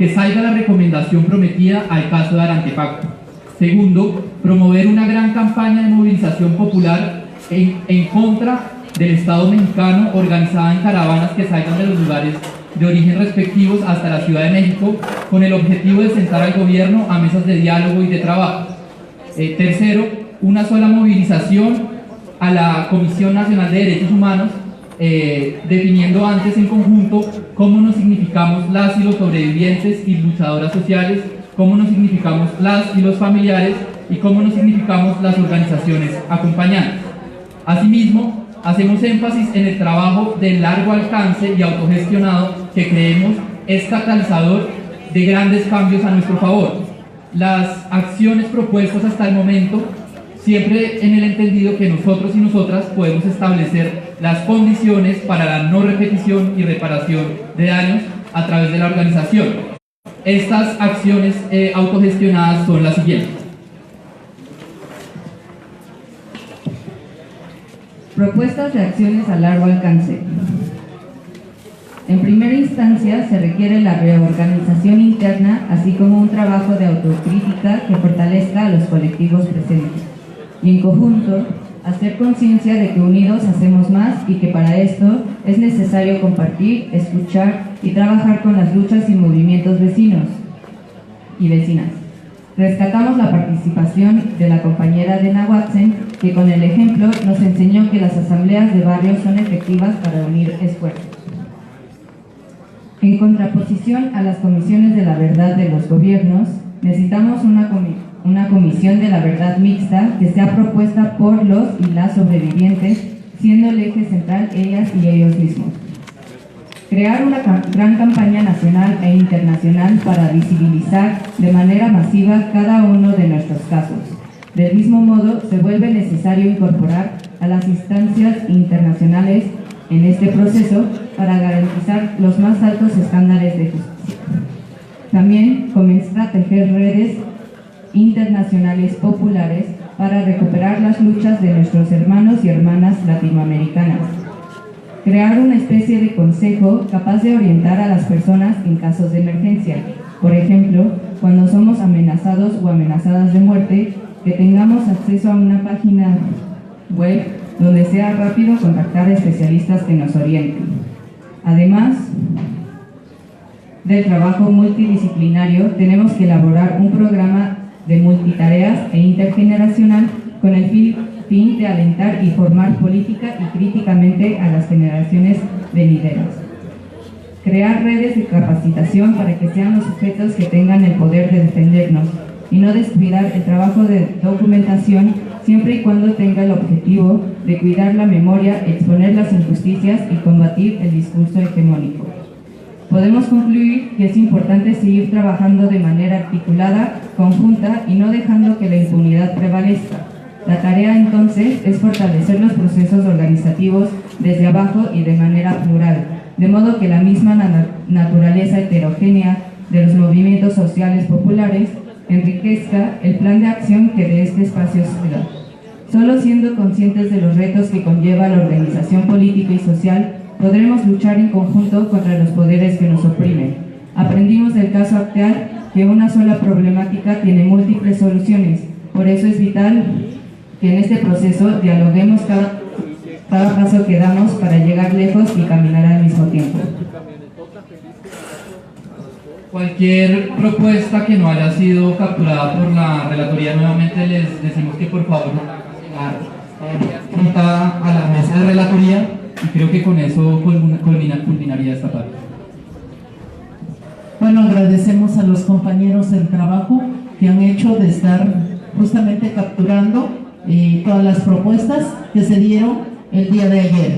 que salga la recomendación prometida al caso de Arantepacto. Segundo, promover una gran campaña de movilización popular en contra del Estado mexicano, organizada en caravanas que salgan de los lugares de origen respectivos hasta la Ciudad de México, con el objetivo de sentar al gobierno a mesas de diálogo y de trabajo. Tercero, una sola movilización a la Comisión Nacional de Derechos Humanos, definiendo antes en conjunto cómo nos significamos las y los sobrevivientes y luchadoras sociales, cómo nos significamos las y los familiares y cómo nos significamos las organizaciones acompañantes. Asimismo, hacemos énfasis en el trabajo de largo alcance y autogestionado que creemos es catalizador de grandes cambios a nuestro favor. Las acciones propuestas hasta el momento, siempre en el entendido que nosotros y nosotras podemos establecer las condiciones para la no repetición y reparación de daños a través de la organización. Estas acciones autogestionadas son las siguientes. Propuestas de acciones a largo alcance. En primera instancia, se requiere la reorganización interna, así como un trabajo de autocrítica que fortalezca a los colectivos presentes. Y en conjunto, hacer conciencia de que unidos hacemos más y que para esto es necesario compartir, escuchar y trabajar con las luchas y movimientos vecinos y vecinas. Rescatamos la participación de la compañera Dena Watson, que con el ejemplo nos enseñó que las asambleas de barrio son efectivas para unir esfuerzos. En contraposición a las comisiones de la verdad de los gobiernos, necesitamos una comisión de la verdad mixta que sea propuesta por los y las sobrevivientes, siendo el eje central ellas y ellos mismos. Crear una gran campaña nacional e internacional para visibilizar de manera masiva cada uno de nuestros casos. Del mismo modo, se vuelve necesario incorporar a las instancias internacionales en este proceso para garantizar los más altos estándares de justicia. También comenzar a tejer redes internacionales populares para recuperar las luchas de nuestros hermanos y hermanas latinoamericanas. Crear una especie de consejo capaz de orientar a las personas en casos de emergencia. Por ejemplo, cuando somos amenazados o amenazadas de muerte, que tengamos acceso a una página web donde sea rápido contactar a especialistas que nos orienten. Además del trabajo multidisciplinario, tenemos que elaborar un programa de multitareas e intergeneracional con el fin de alentar y formar política y críticamente a las generaciones venideras. Crear redes de capacitación para que sean los sujetos que tengan el poder de defendernos y no descuidar el trabajo de documentación siempre y cuando tenga el objetivo de cuidar la memoria, exponer las injusticias y combatir el discurso hegemónico. Podemos concluir que es importante seguir trabajando de manera articulada, conjunta y no dejando que la impunidad prevalezca. La tarea entonces es fortalecer los procesos organizativos desde abajo y de manera plural, de modo que la misma naturaleza heterogénea de los movimientos sociales populares enriquezca el plan de acción que de este espacio se da. Solo siendo conscientes de los retos que conlleva la organización política y social, podremos luchar en conjunto contra los poderes que nos oprimen. Aprendimos del caso actual que una sola problemática tiene múltiples soluciones, por eso es vital que en este proceso dialoguemos cada paso que damos para llegar lejos y caminar al mismo tiempo. Cualquier propuesta que no haya sido capturada por la relatoría, nuevamente les decimos que por favor juntada a la mesa de relatoría, y creo que con eso culminaría esta parte. Bueno, agradecemos a los compañeros el trabajo que han hecho de estar justamente capturando todas las propuestas que se dieron el día de ayer.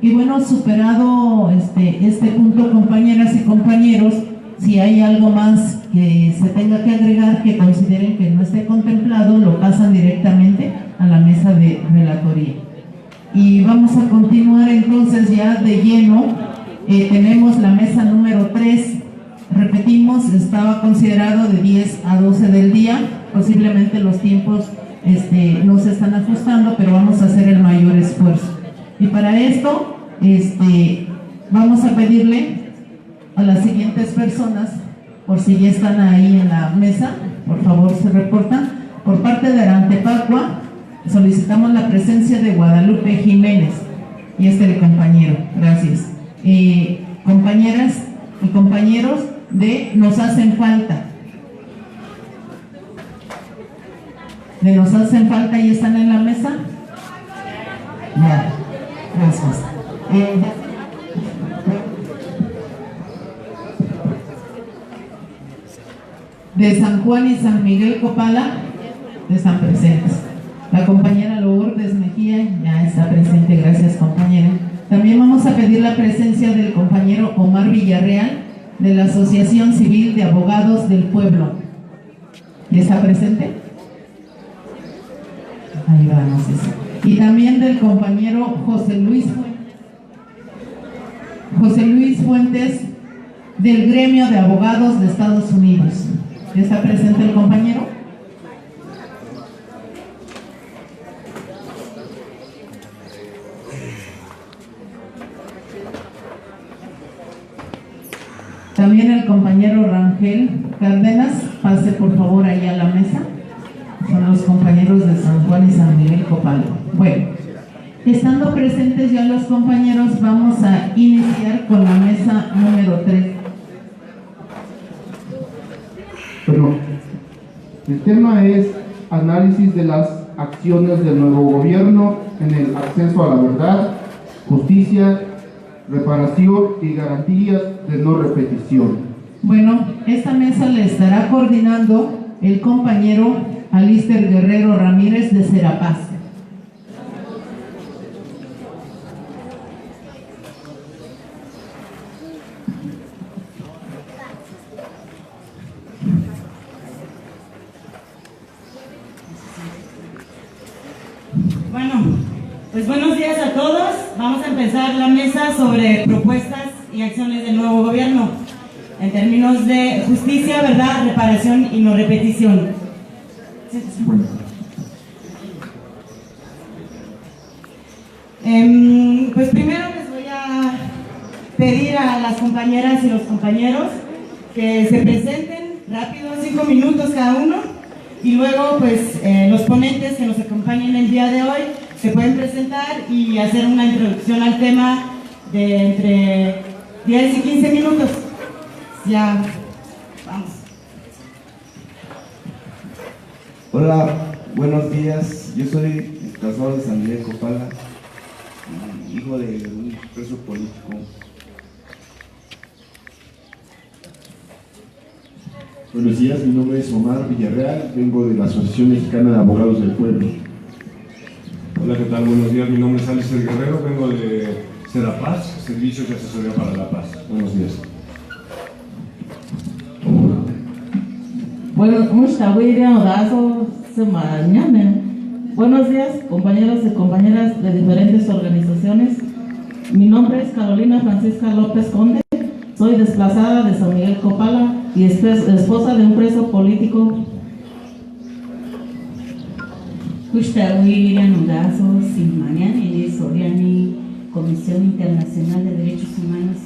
Y bueno, superado este punto, compañeras y compañeros, si hay algo más que se tenga que agregar que consideren que no esté contemplado, lo pasan directamente a la mesa de relatoría. Y vamos a continuar entonces ya de lleno. Tenemos la mesa número 3. Repetimos, estaba considerado de 10 a 12 del día. Posiblemente los tiempos no se están ajustando, pero vamos a hacer el mayor esfuerzo. Y para esto vamos a pedirle a las siguientes personas por si ya están ahí en la mesa, por favor se reportan. Por parte de Arantepacua, solicitamos la presencia de Guadalupe Jiménez y el compañero, gracias. Compañeras y compañeros de Nos Hacen Falta. De Nos Hacen Falta, ¿y están en la mesa? Ya, gracias. De San Juan y San Miguel Copala, están presentes. La compañera Lourdes Mejía ya está presente, gracias compañera. También vamos a pedir la presencia del compañero Omar Villarreal, de la Asociación Civil de Abogados del Pueblo. ¿Ya está presente? Ahí vamos, eso. Y también del compañero José Luis Fuentes, del Gremio de Abogados de Estados Unidos. ¿Ya está presente el compañero? También el compañero Rangel Cárdenas, pase por favor ahí a la mesa. Son los compañeros de San Juan y San Miguel Copala. Bueno, estando presentes ya los compañeros, vamos a iniciar con la mesa número 3. Bueno, el tema es análisis de las acciones del nuevo gobierno en el acceso a la verdad, justicia, reparación y garantías de no repetición. Bueno, esta mesa le estará coordinando el compañero Alister Guerrero Ramírez de Serapaz. Bueno, pues buenos días a todos. Vamos a empezar la mesa sobre propuestas y acciones del nuevo gobierno en términos de justicia, verdad, reparación y no repetición. Pues primero les voy a pedir a las compañeras y los compañeros que se presenten rápido, 5 minutos cada uno, y luego pues los ponentes que nos acompañen el día de hoy se pueden presentar y hacer una introducción al tema de entre 10 y 15 minutos. Ya, vamos. Hola, buenos días. Yo soy casado de San Miguel Copala, hijo de un preso político. Buenos días, mi nombre es Omar Villarreal, vengo de la Asociación Mexicana de Abogados del Pueblo. Hola, ¿qué tal? Buenos días, mi nombre es Alister Guerrero, vengo de Serapaz, Servicios de Asesoría para la Paz. Buenos días. Buenos días, compañeros y compañeras de diferentes organizaciones. Mi nombre es Carolina Francisca López Conde, soy desplazada de San Miguel Copala y esposa de un preso político. Comisión Internacional de Derechos Humanos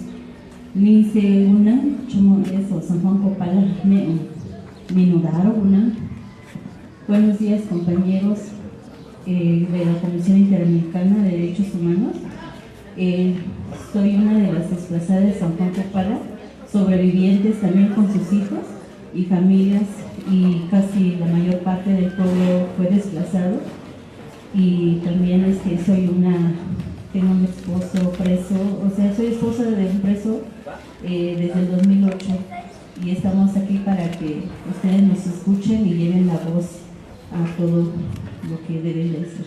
ni se una como eso San Juan Copala minudaro una. Buenos días compañeros de la Comisión Interamericana de Derechos Humanos. Soy una de las desplazadas de San Juan Copala, sobrevivientes también con sus hijos y familias, y casi la mayor parte del pueblo fue desplazado. Y también tengo un esposo preso, o sea, soy esposa de un preso desde el 2008, y estamos aquí para que ustedes nos escuchen y lleven la voz a todo lo que deben de hacer.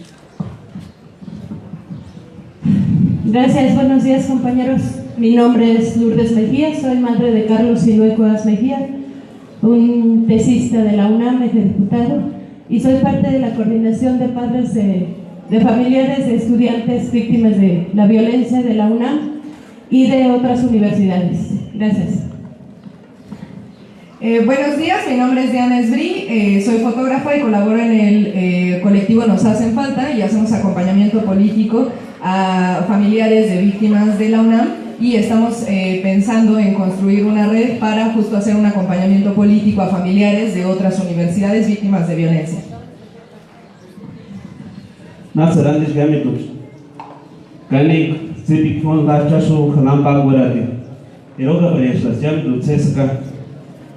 Gracias, buenos días compañeros. Mi nombre es Lourdes Mejía, soy madre de Carlos Sinué Cuevas Mejía, un tesista de la UNAM, diputado, y soy parte de la coordinación de padres de familiares de estudiantes víctimas de la violencia de la UNAM y de otras universidades. Gracias. Buenos días, mi nombre es Diana Esbrí, soy fotógrafa y colaboro en el colectivo Nos Hacen Falta, y hacemos acompañamiento político a familiares de víctimas de la UNAM y estamos pensando en construir una red para justo hacer un acompañamiento político a familiares de otras universidades víctimas de violencia.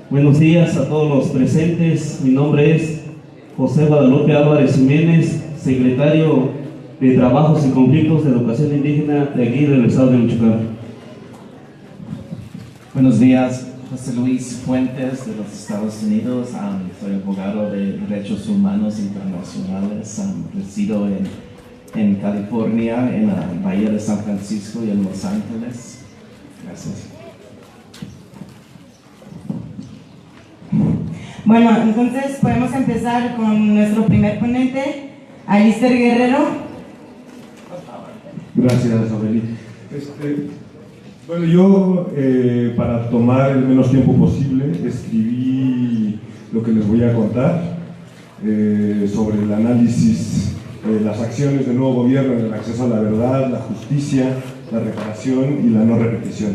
Buenos días a todos los presentes. Mi nombre es José Guadalupe Álvarez Jiménez, secretario de Trabajos y Conflictos de Educación Indígena de aquí del estado de Michoacán. Buenos días, José Luis Fuentes de los Estados Unidos. Soy abogado de derechos humanos internacionales. Resido en California, en la Bahía de San Francisco y en Los Ángeles. Gracias. Bueno, entonces podemos empezar con nuestro primer ponente, Alister Guerrero. Gracias, Aureli. Bueno, yo para tomar el menos tiempo posible escribí lo que les voy a contar sobre el análisis de las acciones del nuevo gobierno en el acceso a la verdad, la justicia, la reparación y la no repetición.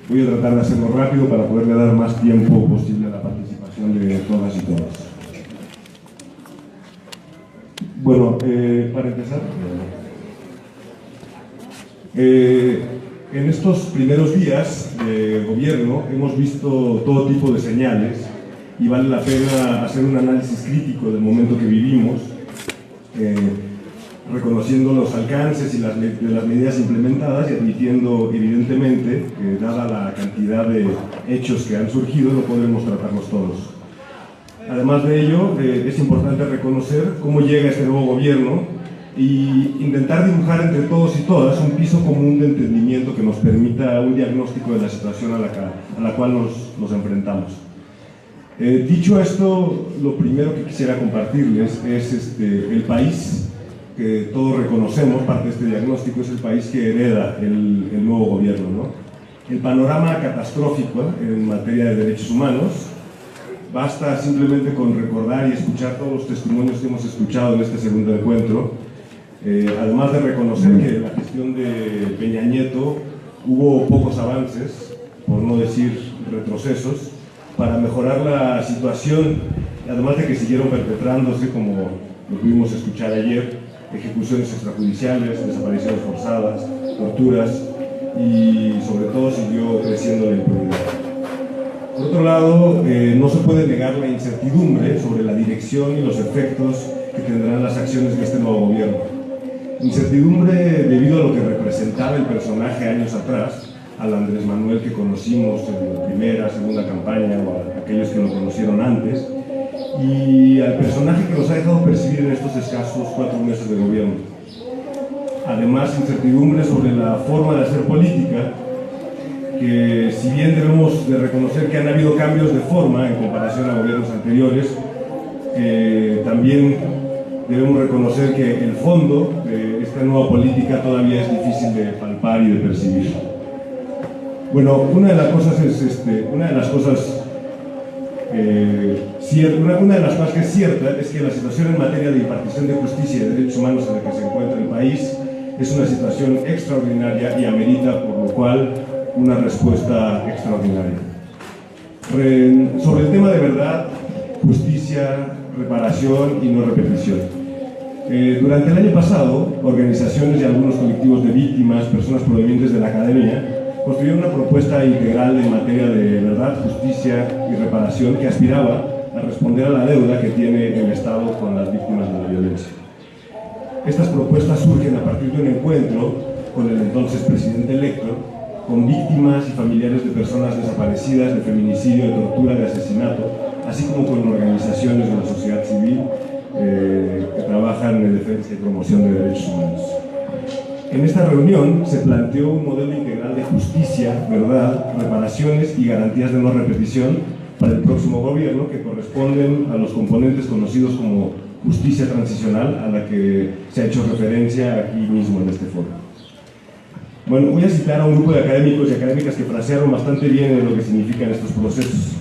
Voy a tratar de hacerlo rápido para poderle dar más tiempo posible a la participación de todas y todos. Bueno, para empezar, en estos primeros días de gobierno hemos visto todo tipo de señales y vale la pena hacer un análisis crítico del momento que vivimos, reconociendo los alcances y las medidas implementadas y admitiendo evidentemente que dada la cantidad de hechos que han surgido no podremos tratarlos todos. Además de ello, es importante reconocer cómo llega este nuevo gobierno y intentar dibujar entre todos y todas un piso común de entendimiento que nos permita un diagnóstico de la situación a la cual nos enfrentamos. Dicho esto, lo primero que quisiera compartirles es el país que todos reconocemos, parte de este diagnóstico, es el país que hereda el nuevo gobierno, ¿no? El panorama catastrófico en materia de derechos humanos, basta simplemente con recordar y escuchar todos los testimonios que hemos escuchado en este segundo encuentro, además de reconocer que en la gestión de Peña Nieto hubo pocos avances, por no decir retrocesos, para mejorar la situación, además de que siguieron perpetrándose, como lo pudimos escuchar ayer, ejecuciones extrajudiciales, desapariciones forzadas, torturas y sobre todo siguió creciendo la impunidad. Por otro lado, no se puede negar la incertidumbre sobre la dirección y los efectos que tendrán las acciones de este nuevo gobierno. Incertidumbre debido a lo que representaba el personaje años atrás, al Andrés Manuel que conocimos en la primera, segunda campaña o a aquellos que lo conocieron antes, y al personaje que nos ha dejado percibir en estos escasos 4 meses de gobierno. Además, incertidumbre sobre la forma de hacer política, que si bien debemos de reconocer que han habido cambios de forma en comparación a gobiernos anteriores, también debemos reconocer que el fondo de esta nueva política todavía es difícil de palpar y de percibir. Bueno, una de las cosas que es cierta es que la situación en materia de impartición de justicia y de derechos humanos en la que se encuentra el país es una situación extraordinaria y amerita, por lo cual, una respuesta extraordinaria. Sobre el tema de verdad, justicia, reparación y no repetición. Durante el año pasado, organizaciones y algunos colectivos de víctimas, personas provenientes de la academia, construyeron una propuesta integral en materia de verdad, justicia y reparación que aspiraba a responder a la deuda que tiene el Estado con las víctimas de la violencia. Estas propuestas surgen a partir de un encuentro con el entonces presidente electo, con víctimas y familiares de personas desaparecidas, de feminicidio, de tortura, de asesinato, así como con organizaciones de la sociedad civil que trabajan en defensa y promoción de derechos humanos. En esta reunión se planteó un modelo integral de justicia, verdad, reparaciones y garantías de no repetición para el próximo gobierno que corresponden a los componentes conocidos como justicia transicional, a la que se ha hecho referencia aquí mismo en este foro. Bueno, voy a citar a un grupo de académicos y académicas que frasearon bastante bien lo que significan estos procesos.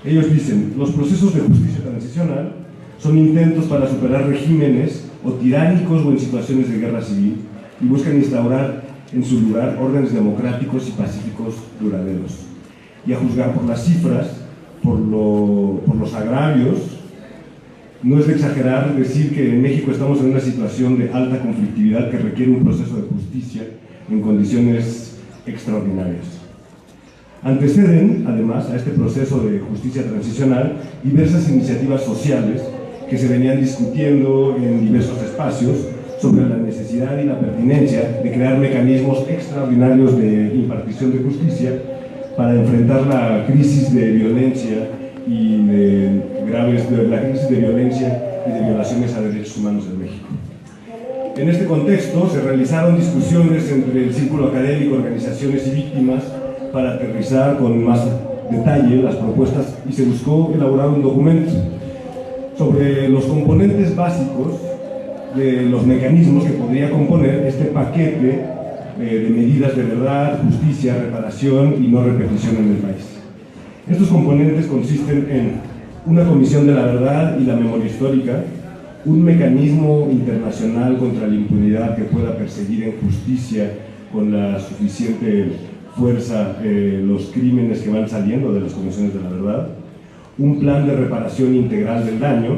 Ellos dicen: los procesos de justicia transicional son intentos para superar regímenes o tiránicos o en situaciones de guerra civil y buscan instaurar en su lugar órdenes democráticos y pacíficos duraderos. Y a juzgar por las cifras, por los agravios, no es de exagerar decir que en México estamos en una situación de alta conflictividad que requiere un proceso de justicia en condiciones extraordinarias. Anteceden, además, a este proceso de justicia transicional diversas iniciativas sociales que se venían discutiendo en diversos espacios sobre la necesidad y la pertinencia de crear mecanismos extraordinarios de impartición de justicia para enfrentar la crisis de violencia y la crisis de violencia y de violaciones a derechos humanos en México. En este contexto se realizaron discusiones entre el círculo académico, organizaciones y víctimas para aterrizar con más detalle las propuestas y se buscó elaborar un documento sobre los componentes básicos de los mecanismos que podría componer este paquete de medidas de verdad, justicia, reparación y no repetición en el país. Estos componentes consisten en una comisión de la verdad y la memoria histórica, un mecanismo internacional contra la impunidad que pueda perseguir en justicia con la suficiente fuerza los crímenes que van saliendo de las comisiones de la verdad, un plan de reparación integral del daño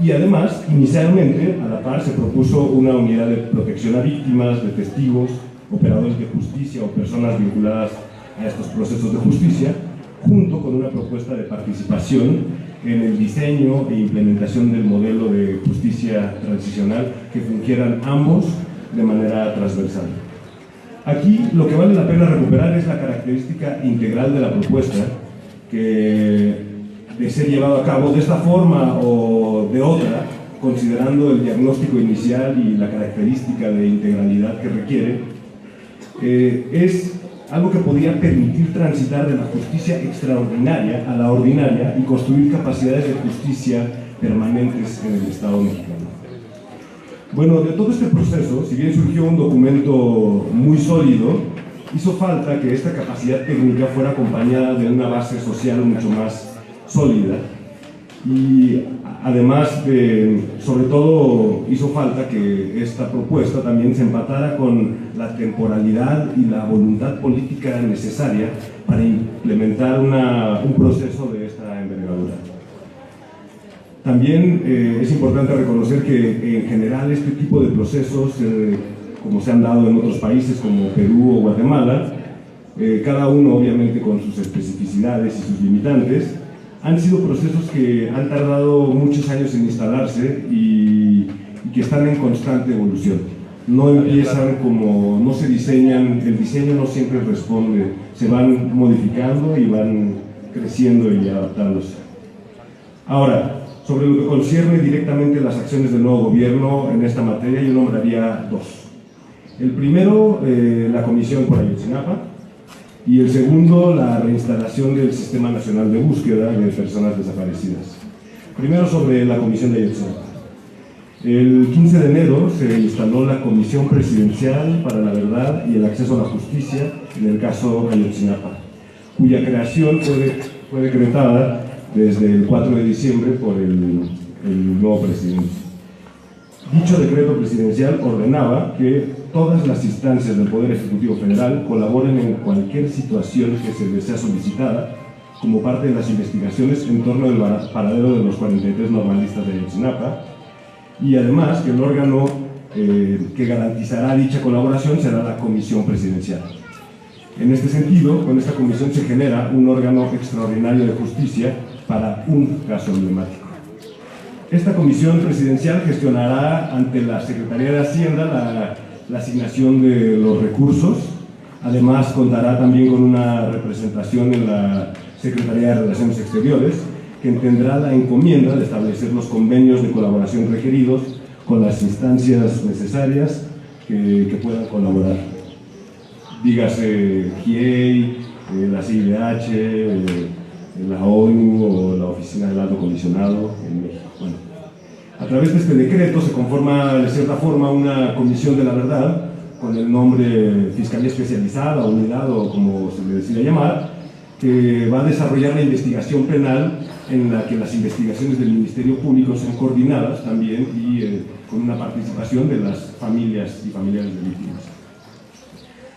y además, inicialmente, a la par se propuso una unidad de protección a víctimas, de testigos, operadores de justicia o personas vinculadas a estos procesos de justicia, junto con una propuesta de participación en el diseño e implementación del modelo de justicia transicional que fungieran ambos de manera transversal. Aquí lo que vale la pena recuperar es la característica integral de la propuesta, que de ser llevado a cabo de esta forma o de otra, considerando el diagnóstico inicial y la característica de integralidad que requiere, es algo que podría permitir transitar de la justicia extraordinaria a la ordinaria y construir capacidades de justicia permanentes en el Estado mexicano. Bueno, de todo este proceso, si bien surgió un documento muy sólido, hizo falta que esta capacidad técnica fuera acompañada de una base social mucho más sólida y además sobre todo hizo falta que esta propuesta también se empatara con la temporalidad y la voluntad política necesaria para implementar un proceso de esta envergadura. También es importante reconocer que en general este tipo de procesos, como se han dado en otros países como Perú o Guatemala, cada uno obviamente con sus especificidades y sus limitantes, han sido procesos que han tardado muchos años en instalarse y que están en constante evolución. No empiezan como, no se diseñan, el diseño no siempre responde, se van modificando y van creciendo y adaptándose. Ahora, sobre lo que concierne directamente las acciones del nuevo gobierno en esta materia, yo nombraría dos. El primero, la Comisión por Ayotzinapa, y el segundo, la reinstalación del Sistema Nacional de Búsqueda de Personas Desaparecidas. Primero sobre la Comisión de Ayotzinapa. El 15 de enero se instaló la Comisión Presidencial para la Verdad y el Acceso a la Justicia en el caso Ayotzinapa, cuya creación fue decretada desde el 4 de diciembre por el nuevo presidente. Dicho decreto presidencial ordenaba que todas las instancias del Poder Ejecutivo Federal colaboren en cualquier situación que se les sea solicitada como parte de las investigaciones en torno al paradero de los 43 normalistas de Ayotzinapa, y además que el órgano que garantizará dicha colaboración será la Comisión Presidencial. En este sentido, con esta comisión se genera un órgano extraordinario de justicia para un caso emblemático. Esta comisión presidencial gestionará ante la Secretaría de Hacienda la asignación de los recursos. Además, contará también con una representación en la Secretaría de Relaciones Exteriores, que tendrá la encomienda de establecer los convenios de colaboración requeridos con las instancias necesarias que puedan colaborar. Dígase GIEI, la CIDH, la ONU o la Oficina del Alto Comisionado en México. Bueno, a través de este decreto se conforma de cierta forma una Comisión de la Verdad con el nombre Fiscalía Especializada, Unidad o como se le decida llamar, que va a desarrollar la investigación penal en la que las investigaciones del Ministerio Público sean coordinadas también y con una participación de las familias y familiares de víctimas.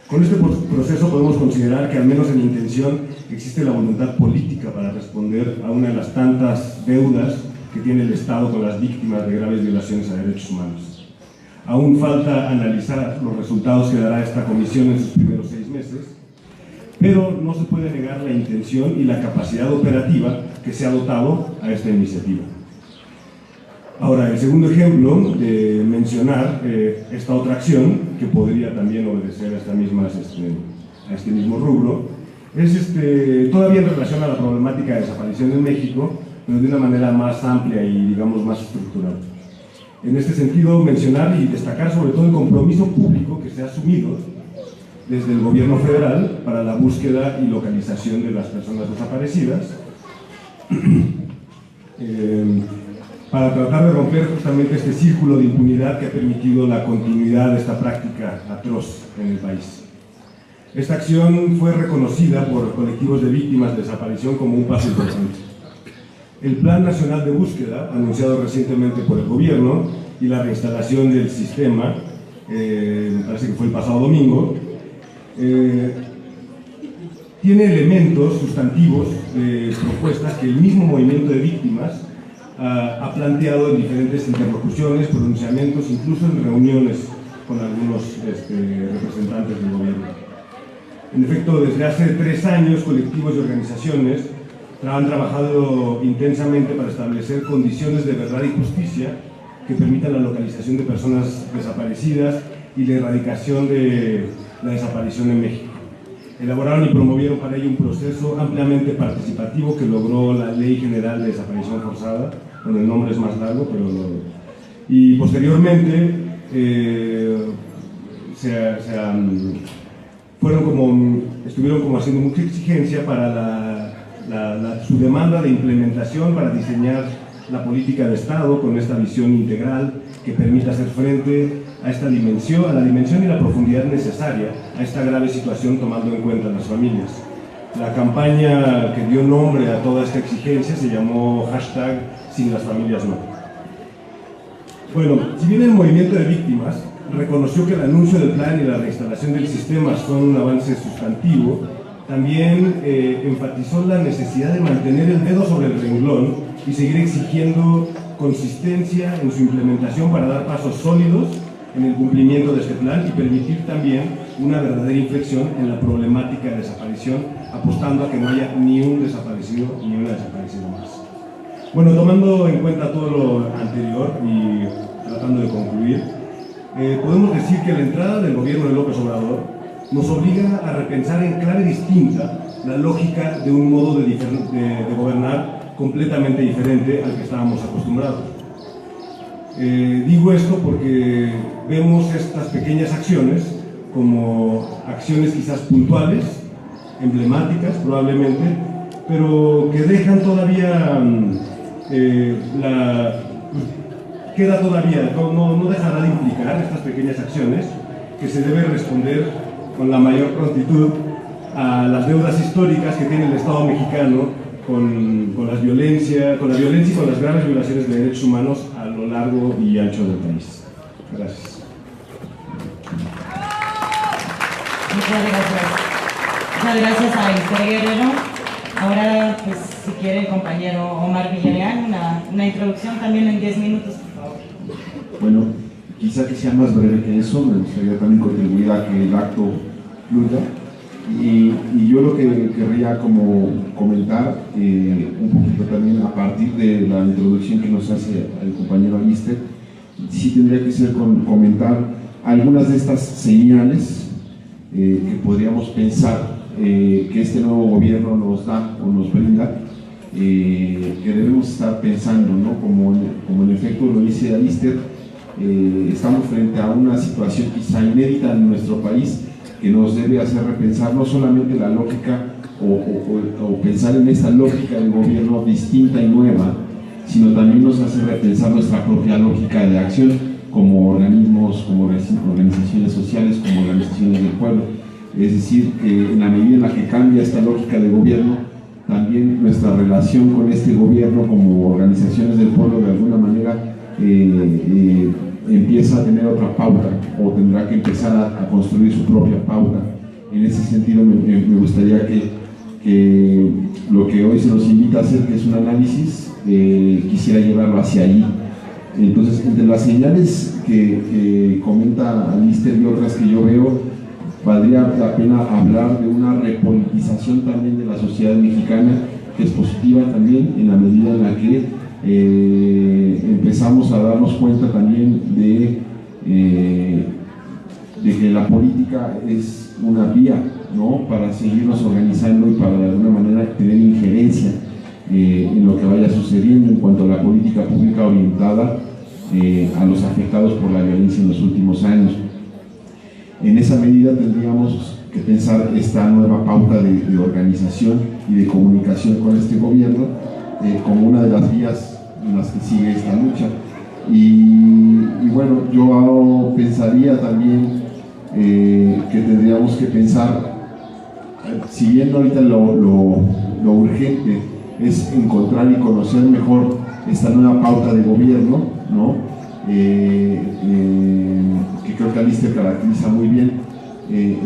Con este proceso podemos considerar que al menos en intención existe la voluntad política para responder a una de las tantas deudas que tiene el Estado con las víctimas de graves violaciones a derechos humanos. Aún falta analizar los resultados que dará esta comisión en sus primeros 6 meses, pero no se puede negar la intención y la capacidad operativa que se ha dotado a esta iniciativa. Ahora, el segundo ejemplo de mencionar esta otra acción, que podría también obedecer a, a este mismo rubro, es todavía en relación a la problemática de desaparición en México, pero de una manera más amplia y, digamos, más estructural. En este sentido, mencionar y destacar sobre todo el compromiso público que se ha asumido desde el gobierno federal para la búsqueda y localización de las personas desaparecidas, para tratar de romper justamente este círculo de impunidad que ha permitido la continuidad de esta práctica atroz en el país. Esta acción fue reconocida por colectivos de víctimas de desaparición como un paso importante. El Plan Nacional de Búsqueda, anunciado recientemente por el gobierno, y la reinstalación del sistema, me parece que fue el pasado domingo, tiene elementos sustantivos de propuestas que el mismo movimiento de víctimas ha planteado en diferentes interlocuciones, pronunciamientos, incluso en reuniones con algunos representantes del gobierno. En efecto, desde hace 3 años, colectivos y organizaciones han trabajado intensamente para establecer condiciones de verdad y justicia que permitan la localización de personas desaparecidas y la erradicación de la desaparición en México. Elaboraron y promovieron para ello un proceso ampliamente participativo que logró la Ley General de Desaparición Forzada. Bueno, el nombre es más largo, pero y posteriormente estuvieron como haciendo mucha exigencia para su demanda de implementación para diseñar la política de Estado con esta visión integral que permita hacer frente a esta dimensión, a la dimensión y la profundidad necesaria a esta grave situación, tomando en cuenta las familias. La campaña que dio nombre a toda esta exigencia se llamó #SinLasFamiliasNo. Bueno, si bien el movimiento de víctimas reconoció que el anuncio del plan y la reinstalación del sistema son un avance sustantivo, también enfatizó la necesidad de mantener el dedo sobre el renglón y seguir exigiendo consistencia en su implementación para dar pasos sólidos en el cumplimiento de este plan y permitir también una verdadera inflexión en la problemática de desaparición, apostando a que no haya ni un desaparecido ni una desaparecida más. Bueno, tomando en cuenta todo lo anterior y tratando de concluir, podemos decir que la entrada del gobierno de López Obrador nos obliga a repensar en clave distinta la lógica de un modo de gobernar completamente diferente al que estábamos acostumbrados. Digo esto porque vemos estas pequeñas acciones como acciones quizás puntuales, emblemáticas probablemente, pero que dejan todavía, queda todavía, no dejará de implicar estas pequeñas acciones que se debe responder con la mayor prontitud a las deudas históricas que tiene el Estado mexicano con la violencia y con las graves violaciones de derechos humanos a lo largo y ancho del país. Gracias. Muchas gracias. Muchas gracias a Esther Guerrero. Ahora, pues, si quiere el compañero Omar Villarreal, una introducción también en 10 minutos, por favor. Bueno, quizá que sea más breve que eso, me gustaría también contribuir a que el acto fluya. Y yo lo que querría como comentar un poquito también a partir de la introducción que nos hace el compañero Alister, sí tendría que ser comentar algunas de estas señales que podríamos pensar que este nuevo gobierno nos da o nos brinda, que debemos estar pensando, ¿no? Como en efecto lo dice Alister, estamos frente a una situación quizá inédita en nuestro país que nos debe hacer repensar no solamente la lógica o pensar en esta lógica del gobierno distinta y nueva, sino también nos hace repensar nuestra propia lógica de acción como organismos, como organizaciones sociales, como organizaciones del pueblo. Es decir, que en la medida en la que cambia esta lógica de gobierno, también nuestra relación con este gobierno como organizaciones del pueblo de alguna manera empieza a tener otra pauta o tendrá que empezar a construir su propia pauta en ese sentido me gustaría que lo que hoy se nos invita a hacer, que es un análisis, quisiera llevarlo hacia ahí. Entonces, entre las señales que comenta Alister y otras que yo veo, valdría la pena hablar de una repolitización también de la sociedad mexicana, que es positiva también en la medida en la que empezamos a darnos cuenta también de que la política es una vía, ¿no?, para seguirnos organizando y para de alguna manera tener injerencia en lo que vaya sucediendo en cuanto a la política pública orientada a los afectados por la violencia en los últimos años. En esa medida tendríamos que pensar esta nueva pauta de organización y de comunicación con este gobierno como una de las vías en las que sigue esta lucha. Y bueno, yo pensaría también que tendríamos que pensar, si bien ahorita lo urgente es encontrar y conocer mejor esta nueva pauta de gobierno, ¿no?, que creo que Alister caracteriza muy bien,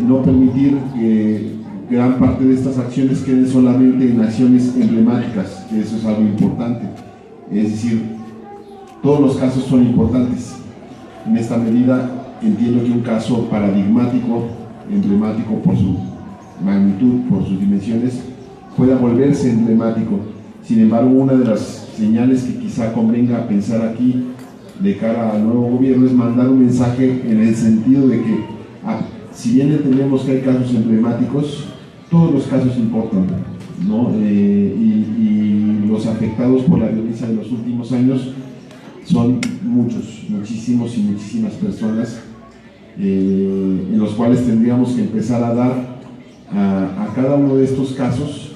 no permitir que gran parte de estas acciones queden solamente en acciones emblemáticas, que eso es algo importante. Es decir, todos los casos son importantes. En esta medida entiendo que un caso paradigmático, emblemático por su magnitud, por sus dimensiones, pueda volverse emblemático. Sin embargo, una de las señales que quizá convenga pensar aquí de cara al nuevo gobierno es mandar un mensaje en el sentido de que, si bien entendemos que hay casos emblemáticos, todos los casos importan, ¿no? Y los afectados por la violencia de los últimos años son muchos, muchísimos y muchísimas personas, en los cuales tendríamos que empezar a dar a cada uno de estos casos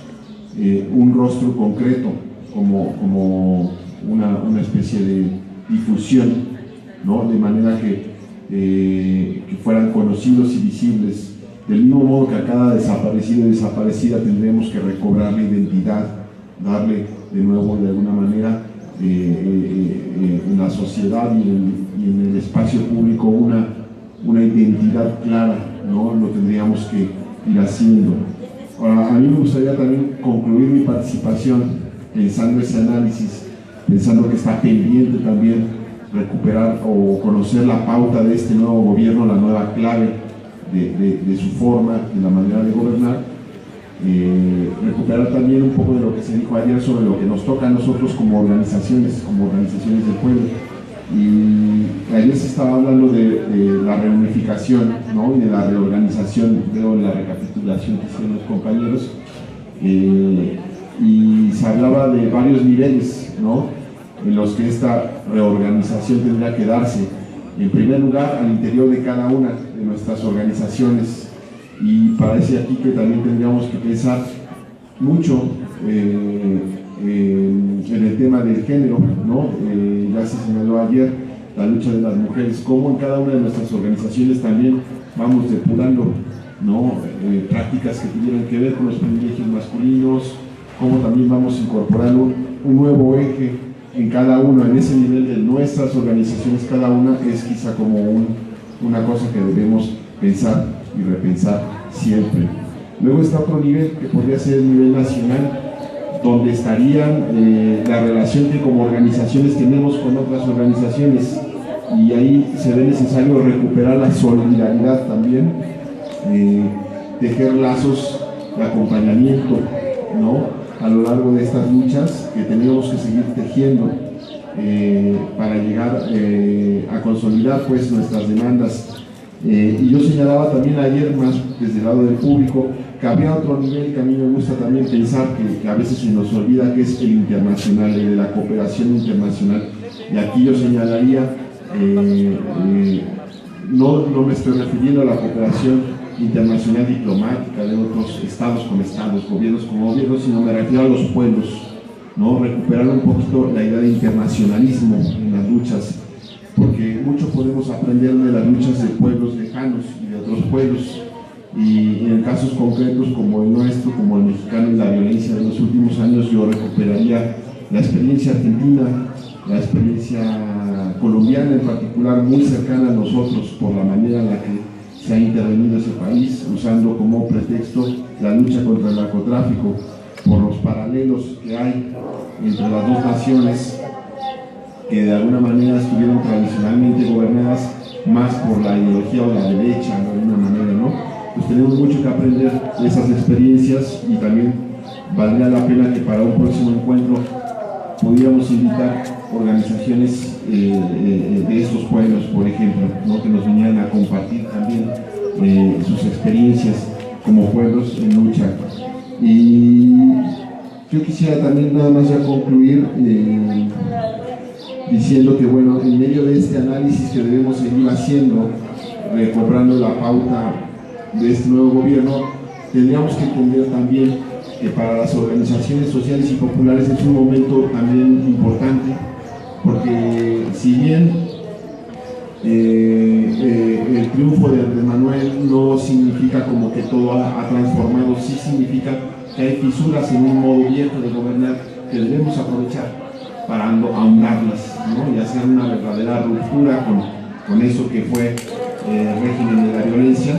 un rostro concreto, como una especie de difusión, ¿no?, de manera que fueran conocidos y visibles. Del mismo modo que a cada desaparecido y desaparecida tendremos que recobrar la identidad, darle de nuevo de alguna manera en la sociedad y en el espacio público una identidad clara, ¿no? Lo tendríamos que ir haciendo. Ahora, a mí me gustaría también concluir mi participación pensando ese análisis, pensando que está pendiente también recuperar o conocer la pauta de este nuevo gobierno, la nueva clave de su forma, de la manera de gobernar, recuperar también un poco de lo que se dijo ayer sobre lo que nos toca a nosotros como organizaciones del pueblo. Y ayer se estaba hablando de la reunificación, ¿no?, y de la reorganización, veo la recapitulación que hicieron los compañeros, y se hablaba de varios niveles, ¿no?, en los que esta reorganización tendría que darse. En primer lugar, al interior de cada una de nuestras organizaciones, y parece aquí que también tendríamos que pensar mucho en el tema del género, ¿no? Ya se señaló ayer la lucha de las mujeres, cómo en cada una de nuestras organizaciones también vamos depurando, ¿no?, prácticas que tuvieran que ver con los privilegios masculinos, cómo también vamos incorporando un nuevo eje en cada uno, en ese nivel de nuestras organizaciones, cada una es quizá como una cosa que debemos pensar y repensar siempre. Luego está otro nivel que podría ser el nivel nacional, donde estarían la relación que como organizaciones tenemos con otras organizaciones, y ahí se ve necesario recuperar la solidaridad también, tejer lazos de acompañamiento, ¿no?, a lo largo de estas luchas que tenemos que seguir tejiendo para llegar a consolidar pues nuestras demandas. Y yo señalaba también ayer, más desde el lado del público, que había otro nivel que a mí me gusta también pensar, que a veces se nos olvida, que es el internacional, el de la cooperación internacional. Y aquí yo señalaría, no me estoy refiriendo a la cooperación internacional diplomática de otros estados con estados, gobiernos con gobiernos, sino me refiero a los pueblos, ¿no? Recuperar un poquito la idea de internacionalismo en las luchas, porque mucho podemos aprender de las luchas de pueblos lejanos y de otros pueblos, y en casos concretos como el nuestro, como el mexicano y la violencia de los últimos años, yo recuperaría la experiencia argentina, la experiencia colombiana en particular, muy cercana a nosotros por la manera en la que se ha intervenido ese país usando como pretexto la lucha contra el narcotráfico, por los paralelos que hay entre las dos naciones que de alguna manera estuvieron tradicionalmente gobernadas más por la ideología o la derecha, de alguna manera, ¿no? Pues tenemos mucho que aprender de esas experiencias y también valdría la pena que para un próximo encuentro pudiéramos invitar organizaciones de estos pueblos, por ejemplo, ¿no? Que nos vinieran a compartir también sus experiencias como pueblos en lucha. Y yo quisiera también nada más ya concluir diciendo que, bueno, en medio de este análisis que debemos seguir haciendo, recobrando la pauta de este nuevo gobierno, tendríamos que entender también que para las organizaciones sociales y populares es un momento también importante, porque si bien el triunfo de Andrés Manuel no significa como que todo ha transformado, sí significa que hay fisuras en un modo viejo de gobernar que debemos aprovechar para ahondarlas, ¿no? Y hacer una verdadera ruptura con eso que fue el régimen de la violencia,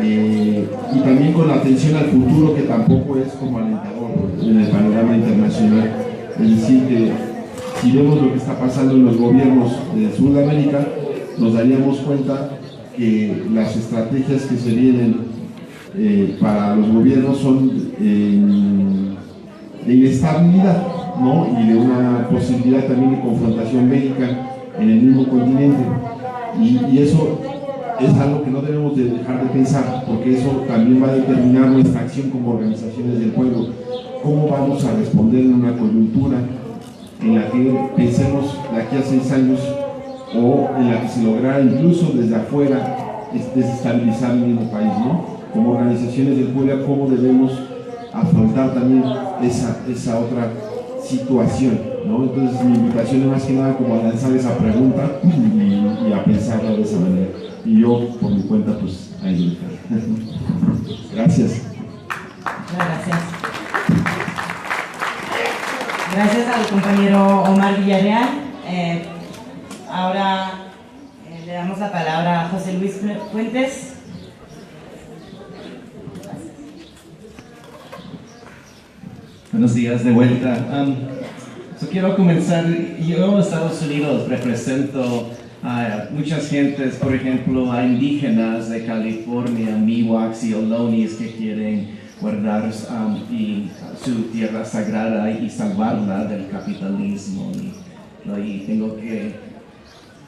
y también con la atención al futuro, que tampoco es como alentador en el panorama internacional. Es decir, que si vemos lo que está pasando en los gobiernos de Sudamérica, nos daríamos cuenta que las estrategias que se vienen para los gobiernos son de inestabilidad, ¿no? Y de una posibilidad también de confrontación bélica en el mismo continente, y eso es algo que no debemos de dejar de pensar, porque eso también va a determinar nuestra acción como organizaciones del pueblo. ¿Cómo vamos a responder en una coyuntura en la que pensemos de aquí a 6 años, o en la que se lograra incluso desde afuera desestabilizar el mismo país, ¿no? Como organizaciones del pueblo, ¿cómo debemos afrontar también esa otra situación, ¿no? Entonces mi invitación es más que nada como a lanzar esa pregunta y a pensarla de esa manera. Y yo, por mi cuenta, pues ahí lo dejo. Gracias. Gracias. Gracias al compañero Omar Villarreal. Ahora le damos la palabra a José Luis Fuentes. Buenos días de vuelta. Quiero comenzar. Yo en Estados Unidos represento a muchas gentes, por ejemplo, a indígenas de California, Miwoks y Ohlone, que quieren guardar su tierra sagrada y salvarla del capitalismo. Y tengo que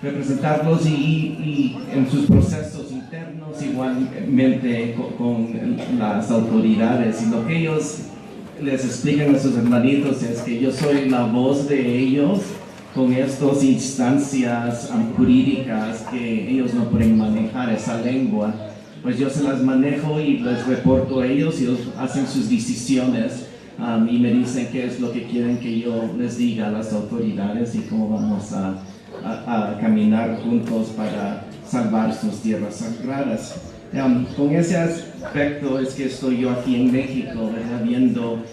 representarlos y en sus procesos internos, igualmente con las autoridades. Y lo que ellos les explican a sus hermanitos es que yo soy la voz de ellos con estas instancias jurídicas que ellos no pueden manejar esa lengua. Pues yo se las manejo y les reporto a ellos, y ellos hacen sus decisiones y me dicen qué es lo que quieren que yo les diga a las autoridades y cómo vamos a caminar juntos para salvar sus tierras sagradas. Con ese aspecto es que estoy yo aquí en México, ¿verdad? Viendo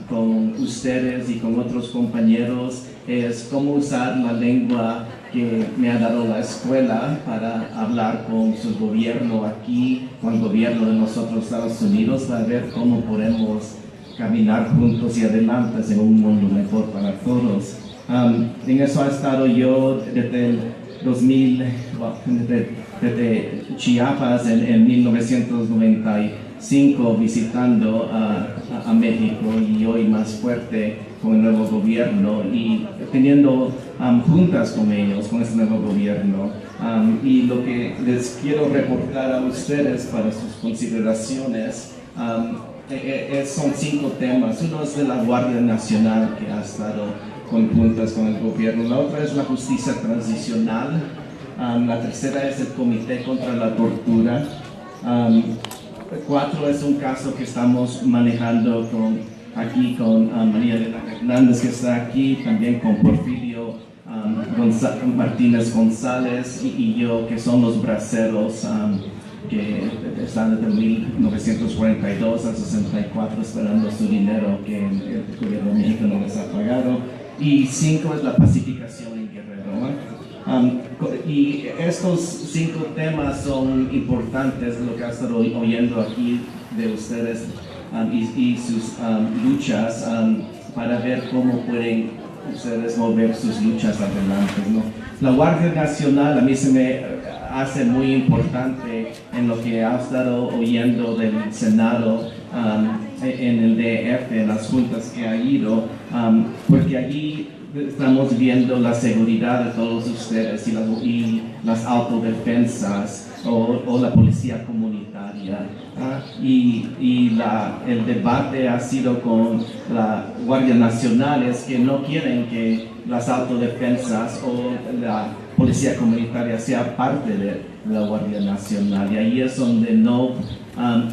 con ustedes y con otros compañeros es cómo usar la lengua que me ha dado la escuela para hablar con su gobierno aquí, con el gobierno de nosotros Estados Unidos, para ver cómo podemos caminar juntos y adelante en un mundo mejor para todos. En eso ha estado yo desde el 2000, desde Chiapas en 1995 visitando a México, y hoy más fuerte con el nuevo gobierno y teniendo juntas con ellos, con este nuevo gobierno. Y lo que les quiero reportar a ustedes para sus consideraciones son 5 temas. Uno es de la Guardia Nacional, que ha estado conjuntas con el gobierno. La otra es la justicia transicional. La tercera es el Comité contra la Tortura. 4 es un caso que estamos manejando aquí con María Elena Hernández, que está aquí, también con Porfirio Martínez González y yo, que son los braceros que están desde 1942 a 64 esperando su dinero que el gobierno mexicano les ha pagado. Y 5 es la pacificación en Guerrero. y estos 5 temas son importantes, lo que ha estado oyendo aquí de ustedes y sus luchas para ver cómo pueden ustedes mover sus luchas adelante, ¿no? La Guardia Nacional a mí se me hace muy importante en lo que ha estado oyendo del Senado en el DF, en las juntas que ha ido, porque allí estamos viendo la seguridad de todos ustedes y las autodefensas o la policía comunitaria. El debate ha sido con la Guardia Nacional, es que no quieren que las autodefensas o la policía comunitaria sea parte de la Guardia Nacional, y ahí es donde no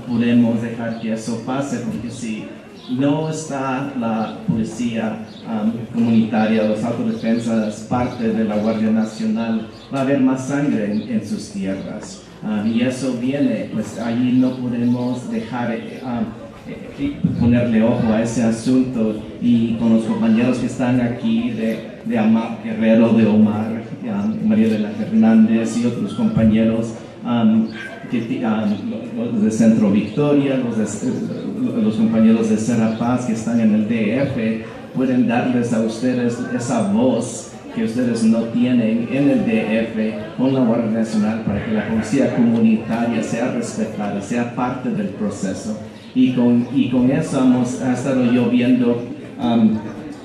podemos dejar que eso pase, porque si no está la policía comunitaria, las autodefensas parte de la Guardia Nacional, va a haber más sangre en sus tierras. Y eso viene, pues allí no podemos dejar ponerle ojo a ese asunto, y con los compañeros que están aquí de Amar Guerrero, de Omar, María de la Hernández y otros compañeros, los de Centro Victoria, los compañeros de Serapaz que están en el DF, pueden darles a ustedes esa voz que ustedes no tienen en el DF con la Guardia Nacional, para que la policía comunitaria sea respetada, sea parte del proceso. Y con eso ha estado yo viendo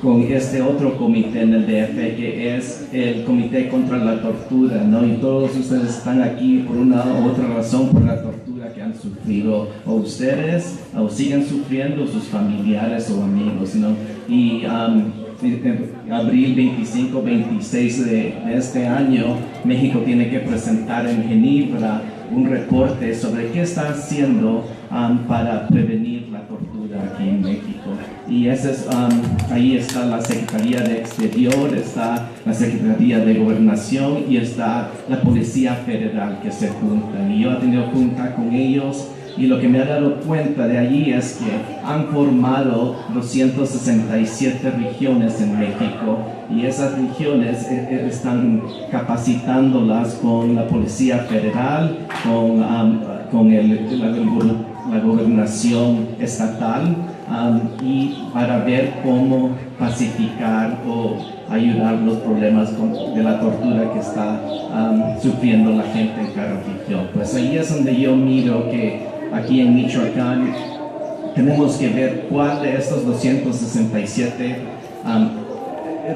con este otro comité en el DF, que es el Comité contra la Tortura, ¿no? Y todos ustedes están aquí por una u otra razón, por la tortura que han sufrido, o ustedes, o siguen sufriendo, sus familiares o amigos, ¿no? Y en abril 25-26 de este año, México tiene que presentar en Ginebra un reporte sobre qué está haciendo para prevenir la tortura aquí en México. Y ese es, ahí está la Secretaría de Exterior, está la Secretaría de Gobernación y está la Policía Federal que se juntan. Y yo he tenido junta con ellos, y lo que me he dado cuenta de allí es que han formado 267 regiones en México, y esas regiones están capacitándolas con la Policía Federal, con la gobernación estatal, y para ver cómo pacificar o ayudar los problemas de la tortura que está sufriendo la gente en cada región. Pues ahí es donde yo miro que aquí en Michoacán tenemos que ver cuál de estos 267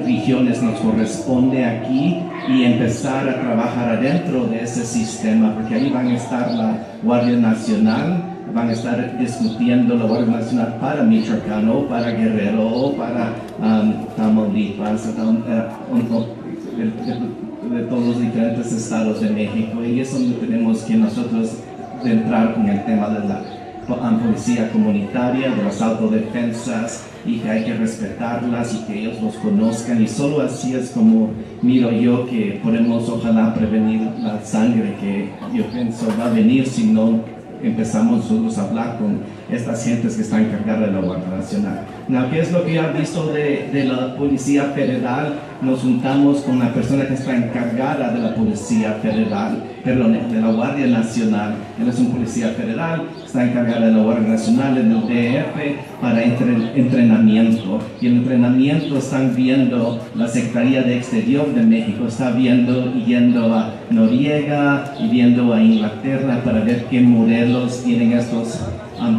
regiones nos corresponde aquí, y empezar a trabajar adentro de ese sistema, porque ahí van a estar la Guardia Nacional, van a estar discutiendo la Guardia Nacional para Michoacán o para Guerrero o para Tamaulipas, de todos los diferentes estados de México, y es donde tenemos que nosotros entrar con el tema de la policía comunitaria, de las autodefensas, y que hay que respetarlas y que ellos los conozcan, y solo así es como miro yo que podemos ojalá prevenir la sangre que yo pienso va a venir si no empezamos nosotros a hablar con estas gentes que están encargadas de la Guardia Nacional. ¿Qué es lo que he visto de la Policía Federal? Nos juntamos con la persona que está encargada de la Policía Federal, perdón, de la Guardia Nacional. Él es un policía federal, está encargada de la Guardia Nacional en el DF para entrenamiento. Y el entrenamiento están viendo, la Secretaría de Exterior de México está viendo y yendo a Noriega y viendo a Inglaterra para ver qué modelos tienen estos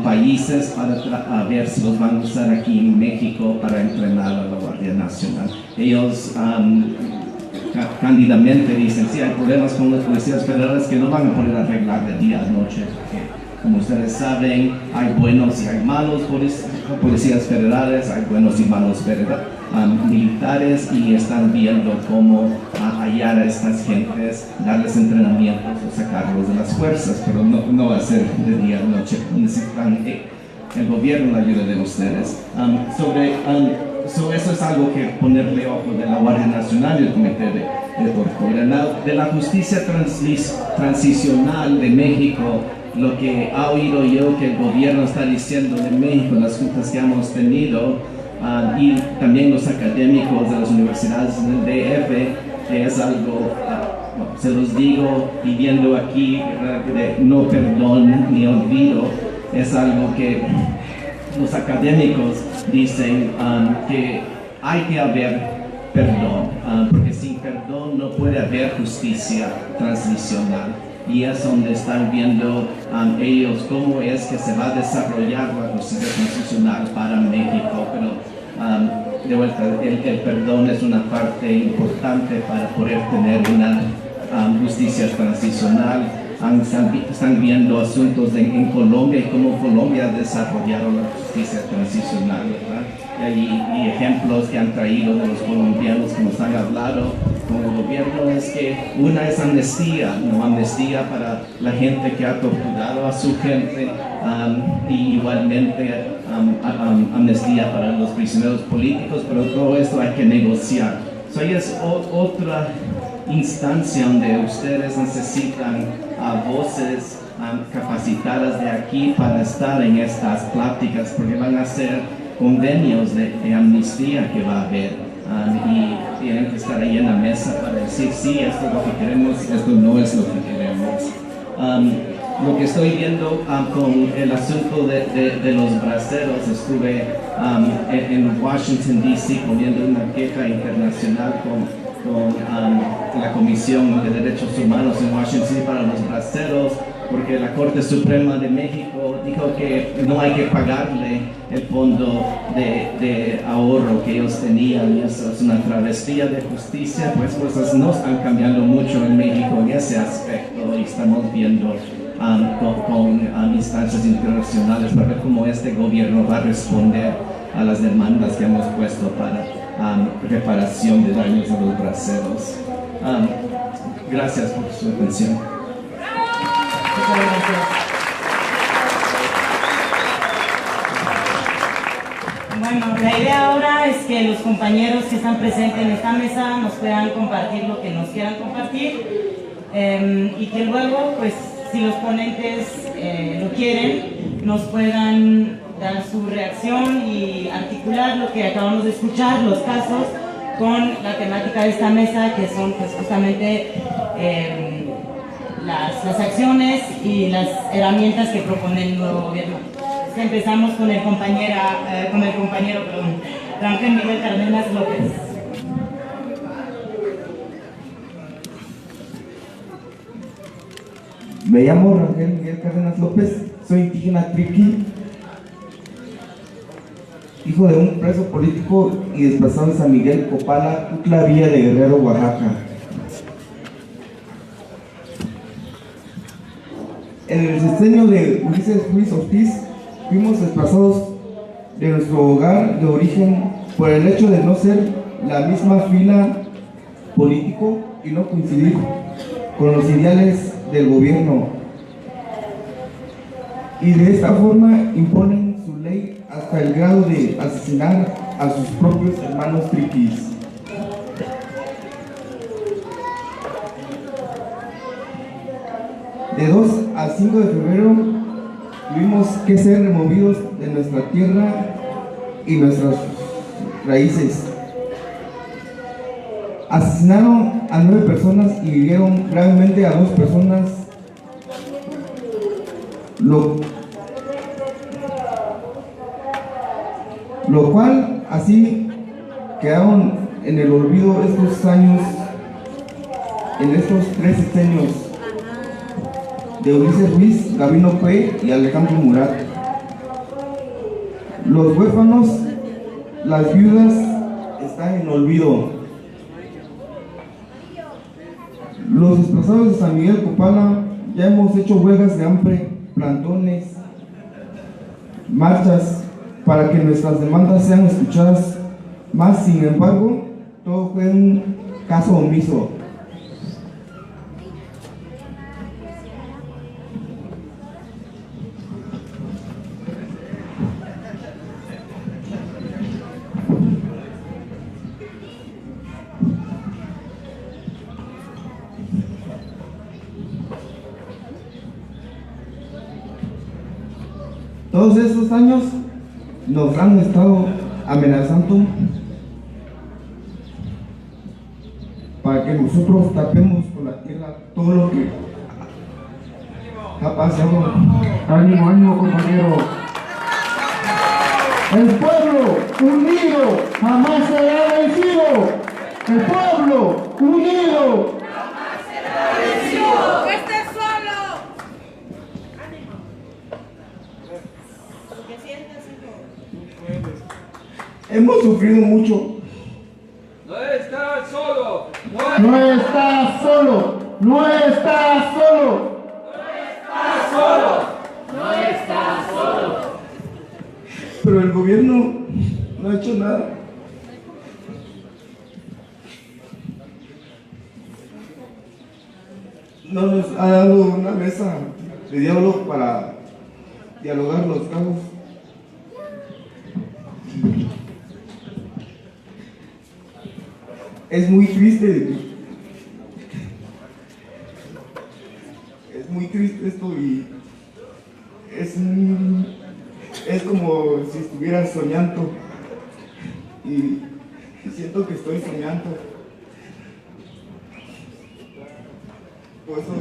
países, para ver si los van a usar aquí en México para entrenar a la Guardia Nacional. Ellos cándidamente dicen, sí, hay problemas con las policías federales que no van a poder arreglar de día a noche, porque como ustedes saben, hay buenos y hay malos policías federales, hay buenos y malos militares, y están viendo cómo hallar a estas gentes, darles entrenamientos o sacarlos de las fuerzas, pero no va a ser de día a noche. Necesitan el gobierno, la ayuda de ustedes. Eso es algo que ponerle ojo de la Guardia Nacional y el Comité de Tortura. De la justicia transicional de México, lo que ha oído yo que el gobierno está diciendo de México en las juntas que hemos tenido, y también los académicos de las universidades del DF, que es algo, se los digo pidiendo aquí, de no perdón ni olvido, es algo que los académicos dicen que hay que haber perdón, porque sin perdón no puede haber justicia transicional. Y es donde están viendo ellos cómo es que se va a desarrollar la justicia transicional para México. Pero de vuelta, el perdón es una parte importante para poder tener una justicia transicional. Están viendo asuntos en Colombia y cómo Colombia ha desarrollado la justicia transicional, ¿verdad? Y ejemplos que han traído de los colombianos que nos han hablado con el gobierno es que una es amnistía, no amnistía para la gente que ha torturado a su gente, y igualmente amnistía para los prisioneros políticos, pero todo esto hay que negociar. Ahí es otra instancia donde ustedes necesitan voces capacitadas de aquí para estar en estas pláticas, porque van a ser convenios de amnistía que va a haber, y tienen que estar ahí en la mesa para decir sí, esto es lo que queremos, esto no es lo que queremos. Lo que estoy viendo con el asunto de los braceros, estuve en Washington DC poniendo una queja internacional con la Comisión de Derechos Humanos en Washington para los braceros, porque la Corte Suprema de México dijo que no hay que pagarle el fondo de ahorro que ellos tenían, y eso es una travesía de justicia. Pues cosas no están cambiando mucho en México en ese aspecto, y estamos viendo con instancias internacionales para ver cómo este gobierno va a responder a las demandas que hemos puesto para reparación de daños a los braceros. Gracias por su atención. Muchas gracias. Bueno, la idea ahora es que los compañeros que están presentes en esta mesa nos puedan compartir lo que nos quieran compartir, y que luego, pues, si los ponentes lo quieren, nos puedan dar su reacción y articular lo que acabamos de escuchar, los casos, con la temática de esta mesa, que son pues justamente las acciones y las herramientas que propone el nuevo gobierno. Empezamos con el compañero Rangel Miguel Cárdenas López. Me llamo Rangel Miguel Cárdenas López, soy indígena triqui, hijo de un preso político y desplazado de San Miguel Copala, Tutla Villa de Guerrero, Oaxaca. En el sexenio de Ulises Ruiz Ortiz fuimos desplazados de nuestro hogar de origen por el hecho de no ser la misma fila político y no coincidir con los ideales del gobierno, y de esta forma imponen su ley hasta el grado de asesinar a sus propios hermanos triquis. De 2 al 5 de febrero tuvimos que ser removidos de nuestra tierra y nuestras raíces. Asesinaron a 9 personas y hirieron gravemente a 2 personas, lo cual así quedaron en el olvido estos años, en estos 3 sexenios de Ulises Ruiz, Gabino Cue y Alejandro Murat. Los huérfanos, las viudas están en olvido. Los desplazados de San Miguel Copala ya hemos hecho huelgas de hambre, plantones, marchas para que nuestras demandas sean escuchadas, más sin embargo todo fue un caso omiso. Todos estos años nos han estado amenazando para que nosotros tapemos con la tierra todo lo que ha pasado. Ánimo, ánimo, compañero. El pueblo unido jamás será vencido. El pueblo unido jamás será vencido. ¡Que estés solo! Hemos sufrido mucho. No estás solo. No estás solo. No estás solo. No estás solo. Pero el gobierno no ha hecho nada. No nos ha dado una mesa de diálogo para dialogar los casos. Es muy triste. Es muy triste esto y es como si estuviera soñando y siento que estoy soñando. Por eso,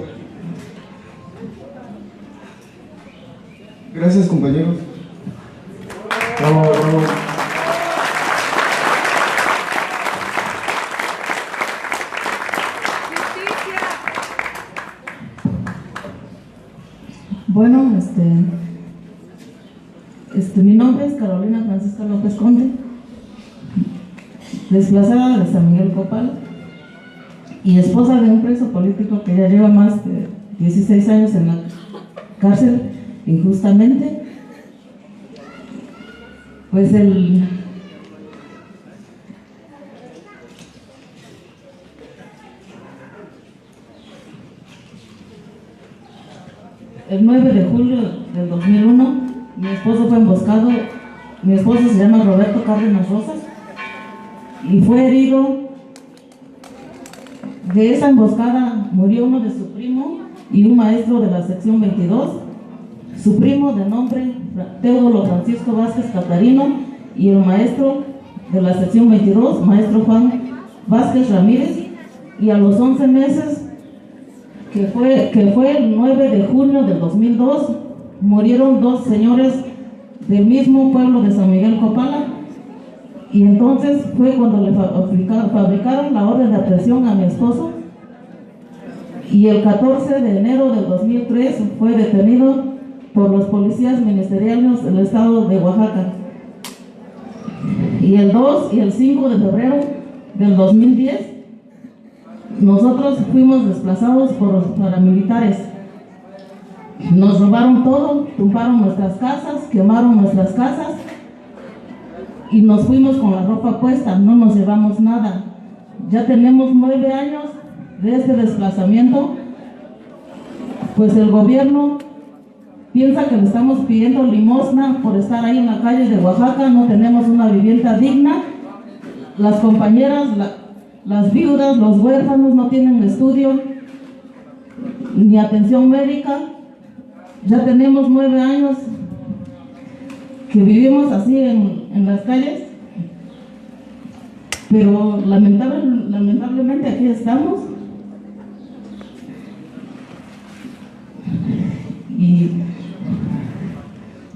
gracias, compañeros. Bravo, bravo. Bueno, mi nombre es Carolina Francisca López Conde, desplazada de San Miguel Copala y esposa de un preso político que ya lleva más de 16 años en la cárcel injustamente. Pues el 9 de julio del 2001, mi esposo fue emboscado. Mi esposo se llama Roberto Cárdenas Rosas y fue herido. De esa emboscada murió uno de su primo y un maestro de la sección 22, su primo de nombre Teodoro Francisco Vázquez Catarino, y el maestro de la sección 22, maestro Juan Vázquez Ramírez. Y a los 11 meses, que fue el 9 de junio del 2002, murieron dos señores del mismo pueblo de San Miguel Copala. Y entonces fue cuando le fabricaron la orden de aprehensión a mi esposo, y el 14 de enero del 2003 fue detenido por los policías ministeriales del estado de Oaxaca. Y el 2 y el 5 de febrero del 2010 nosotros fuimos desplazados por los paramilitares. Nos robaron todo, tumbaron nuestras casas, quemaron nuestras casas y nos fuimos con la ropa puesta, no nos llevamos nada. Ya tenemos 9 años de este desplazamiento. Pues el gobierno piensa que le estamos pidiendo limosna por estar ahí en la calle de Oaxaca. No tenemos una vivienda digna. Las compañeras, las viudas, los huérfanos no tienen estudio ni atención médica. Ya tenemos 9 años que vivimos así en las calles, pero lamentablemente aquí estamos.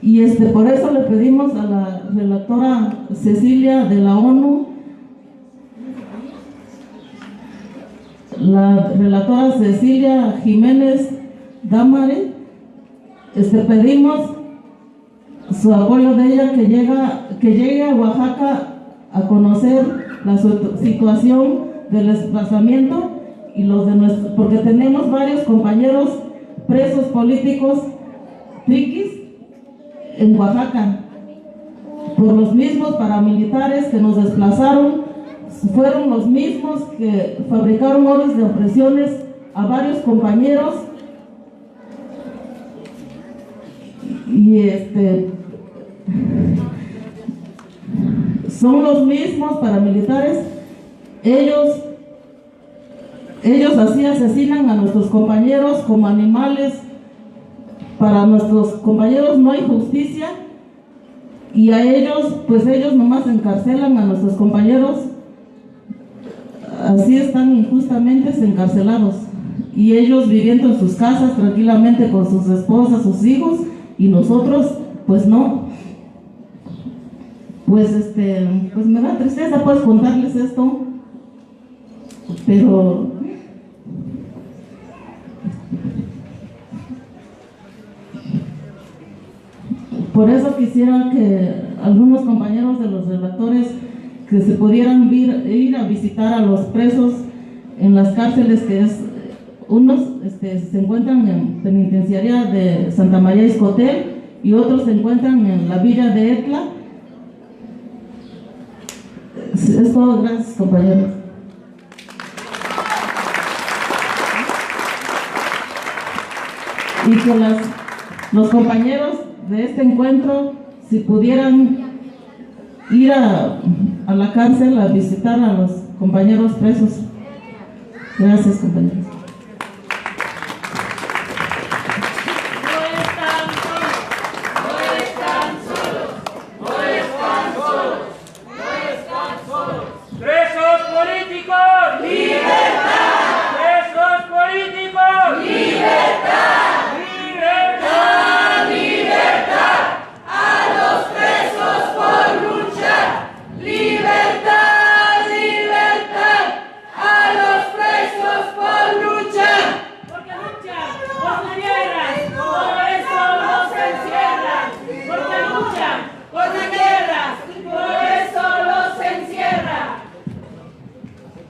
Y por eso le pedimos a la relatora Cecilia de la ONU, la relatora Cecilia Jiménez Dámare, pedimos su apoyo de ella, que llegue a Oaxaca a conocer la situación del desplazamiento y los de porque tenemos varios compañeros presos políticos triquis en Oaxaca por los mismos paramilitares que nos desplazaron. Fueron los mismos que fabricaron órdenes de opresiones a varios compañeros y son los mismos paramilitares. Ellos así asesinan a nuestros compañeros como animales. Para nuestros compañeros no hay justicia y a ellos, pues ellos nomás encarcelan a nuestros compañeros así están injustamente encarcelados y ellos viviendo en sus casas tranquilamente con sus esposas, sus hijos, y nosotros pues no. Pues pues me da tristeza pues contarles esto, pero por eso quisiera que algunos compañeros de los relatores que se pudieran ir a visitar a los presos en las cárceles, que es unos se encuentran en penitenciaría de Santa María Iscotel y otros se encuentran en la villa de Etla. Es todo, gracias compañeros. Y que los compañeros de este encuentro, si pudieran ir a la cárcel a visitar a los compañeros presos. Gracias compañeros. ¡Presos políticos! ¡Libertad! ¡Presos políticos! ¡Libertad! ¡Libertad! ¡Libertad! ¡A los presos por luchar! ¡Libertad! ¡Libertad! ¡A los presos por luchar! Porque luchan por la tierra, por eso los encierran. Porque luchan por la tierra, por eso los encierran.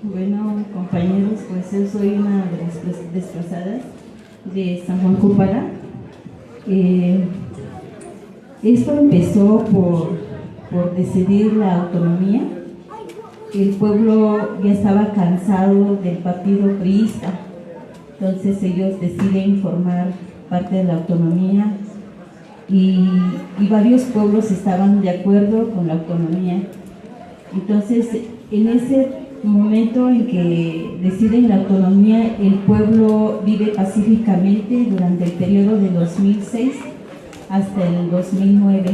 Bueno, compañeros, pues yo soy una de las desplazadas de San Juan Copala. Esto empezó por decidir la autonomía. El pueblo ya estaba cansado del partido priista, entonces ellos deciden formar parte de la autonomía y varios pueblos estaban de acuerdo con la autonomía. Entonces, en ese momento en que deciden la autonomía, el pueblo vive pacíficamente durante el periodo de 2006 hasta el 2009.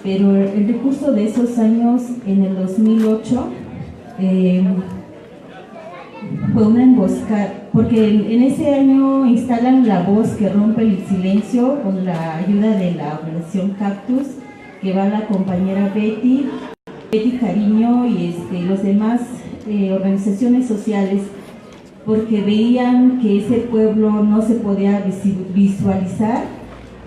Pero el recurso de esos años, en el 2008, fue una emboscada, porque en ese año instalan La Voz que rompe el silencio con la ayuda de la Operación Cactus, que va la compañera Betty Cariño y los demás organizaciones sociales, porque veían que ese pueblo no se podía visualizar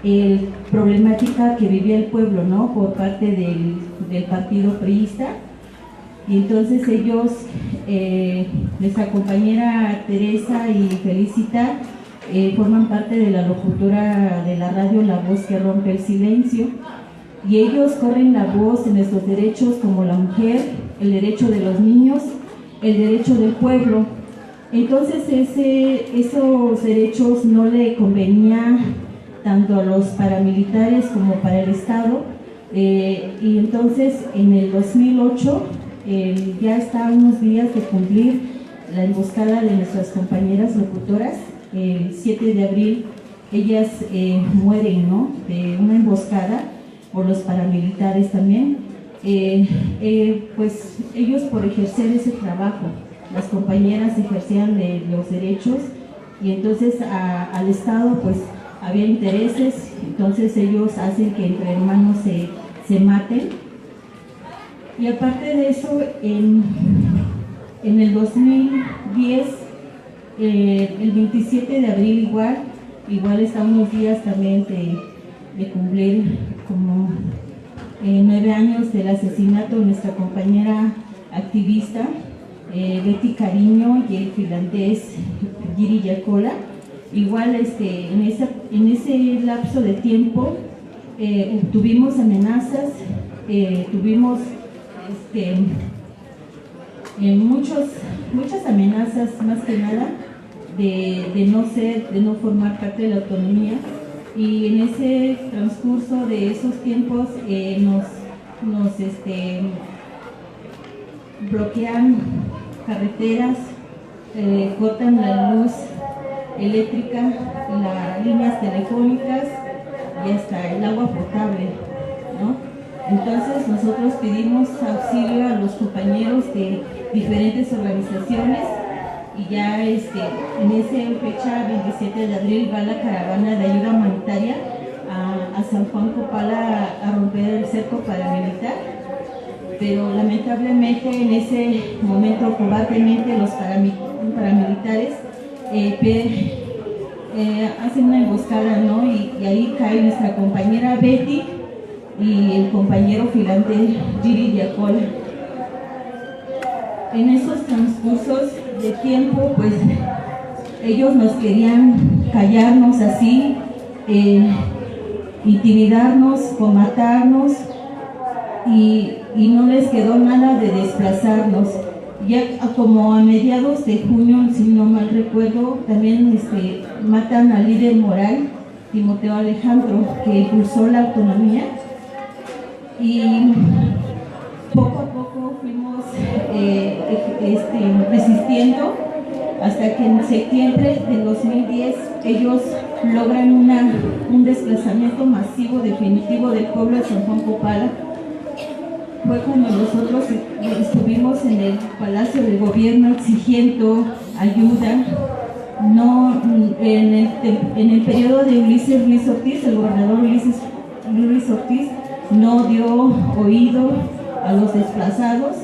la problemática que vivía el pueblo, ¿no?, por parte del partido priista. Y entonces ellos, nuestra compañera Teresa y Felicita, forman parte de la locutora de la radio La Voz que rompe el silencio, y ellos corren la voz en nuestros derechos como la mujer, el derecho de los niños, el derecho del pueblo. Entonces esos derechos no le convenía tanto a los paramilitares como para el Estado, y entonces en el 2008 ya está a unos días de cumplir la emboscada de nuestras compañeras locutoras. El 7 de abril ellas mueren, ¿no?, de una emboscada por los paramilitares también. Pues ellos, por ejercer ese trabajo, las compañeras ejercían los derechos, y entonces al Estado pues había intereses, entonces ellos hacen que entre hermanos se maten. Y aparte de eso, en el 2010, el 27 de abril igual está unos días también de cumplir como 9 años del asesinato de nuestra compañera activista Betty Cariño y el finlandés Giri Yacola. Igual en ese lapso de tiempo tuvimos amenazas, tuvimos muchas amenazas, más que nada de no formar parte de la autonomía. Y en ese transcurso de esos tiempos nos bloquean carreteras, cortan la luz eléctrica, las líneas telefónicas y hasta el agua potable, ¿no? Entonces nosotros pedimos auxilio a los compañeros de diferentes organizaciones y ya en esa fecha, 27 de abril, va la caravana de ayuda humanitaria a San Juan Copala a romper el cerco paramilitar, pero lamentablemente en ese momento cobardemente los paramilitares hacen una emboscada, ¿no? Y ahí cae nuestra compañera Betty y el compañero filante Giri Yacola. En esos transcursos de tiempo, pues ellos nos querían callarnos así, intimidarnos, matarnos, y no les quedó nada de desplazarnos. Ya como a mediados de junio, si no mal recuerdo, también matan al líder moral, Timoteo Alejandro, que impulsó la autonomía, y poco a poco fuimos resistiendo hasta que en septiembre del 2010 ellos logran un desplazamiento masivo definitivo del pueblo de San Juan Copala. Fue cuando nosotros estuvimos en el Palacio de Gobierno exigiendo ayuda. No, en el periodo de Ulises Ruiz Ortiz, el gobernador Ulises Ruiz Ortiz no dio oído a los desplazados,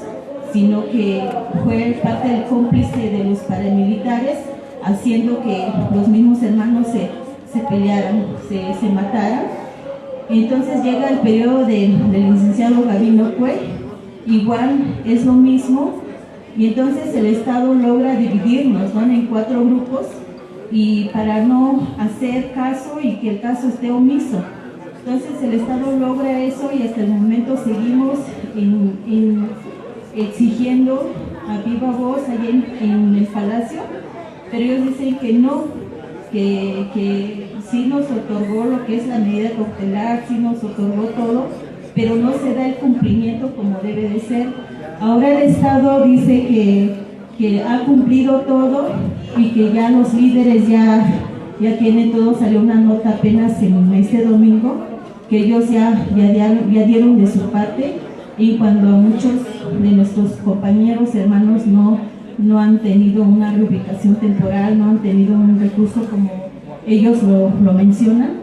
sino que fue parte del cómplice de los paramilitares, haciendo que los mismos hermanos se pelearan, se mataran. Entonces llega el periodo del licenciado Gabino Cue, igual es lo mismo, y entonces el Estado logra dividirnos, ¿no?, en 4 grupos, y para no hacer caso y que el caso esté omiso. Entonces el Estado logra eso y hasta el momento seguimos exigiendo a viva voz allí en el Palacio, pero ellos dicen que no, que sí nos otorgó lo que es la medida cautelar, sí nos otorgó todo, pero no se da el cumplimiento como debe de ser. Ahora el Estado dice que ha cumplido todo y que ya los líderes ya tienen todo. Salió una nota apenas en este domingo que ellos ya dieron de su parte, y cuando muchos de nuestros compañeros, hermanos, no han tenido una reubicación temporal, no han tenido un recurso como ellos lo mencionan.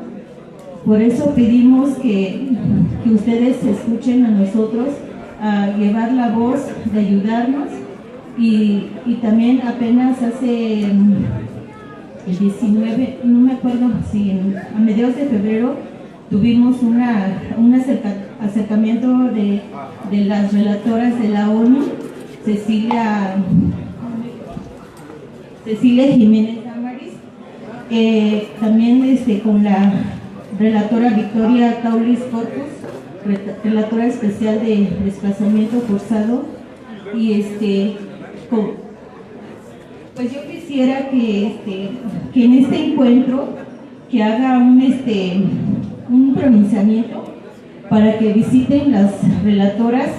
Por eso pedimos que ustedes escuchen a nosotros, a llevar la voz de ayudarnos, y también apenas hace el 19, no me acuerdo si a mediados de febrero, tuvimos un acercamiento de las relatoras de la ONU, Cecilia Jiménez Amaris, también con la relatora Victoria Caulis Corpus, relatora especial de desplazamiento forzado, y pues yo quisiera que en este encuentro que haga un pronunciamiento para que visiten las relatoras,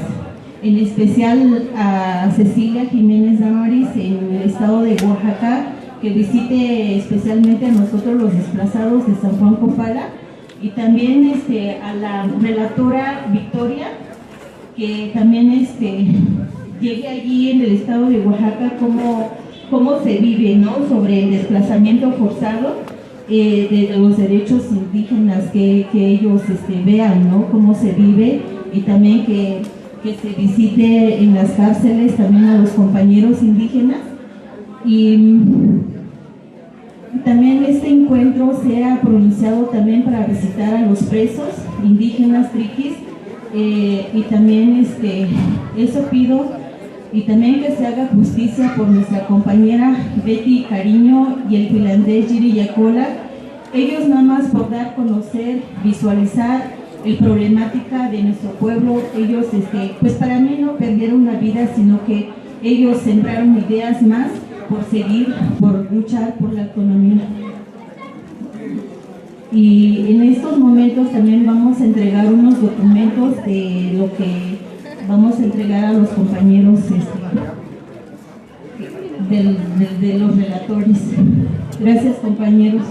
en especial a Cecilia Jiménez Amaris en el estado de Oaxaca, que visite especialmente a nosotros los desplazados de San Juan Copala, y también a la relatora Victoria, que también llegue allí en el estado de Oaxaca cómo se vive, ¿no?, sobre el desplazamiento forzado, de los derechos indígenas, que ellos vean, ¿no?, cómo se vive, y también que se visite en las cárceles también a los compañeros indígenas, y también este encuentro sea pronunciado también para visitar a los presos indígenas triquis, y también eso pido, y también que se haga justicia por nuestra compañera Betty Cariño y el finlandés Giri Yacola. Ellos nada más por dar a conocer, visualizar la problemática de nuestro pueblo, ellos pues para mí no perdieron la vida, sino que ellos sembraron ideas más por luchar por la autonomía. Y en estos momentos también vamos a entregar unos documentos de lo que vamos a entregar a los compañeros de los relatores. Gracias, compañeros.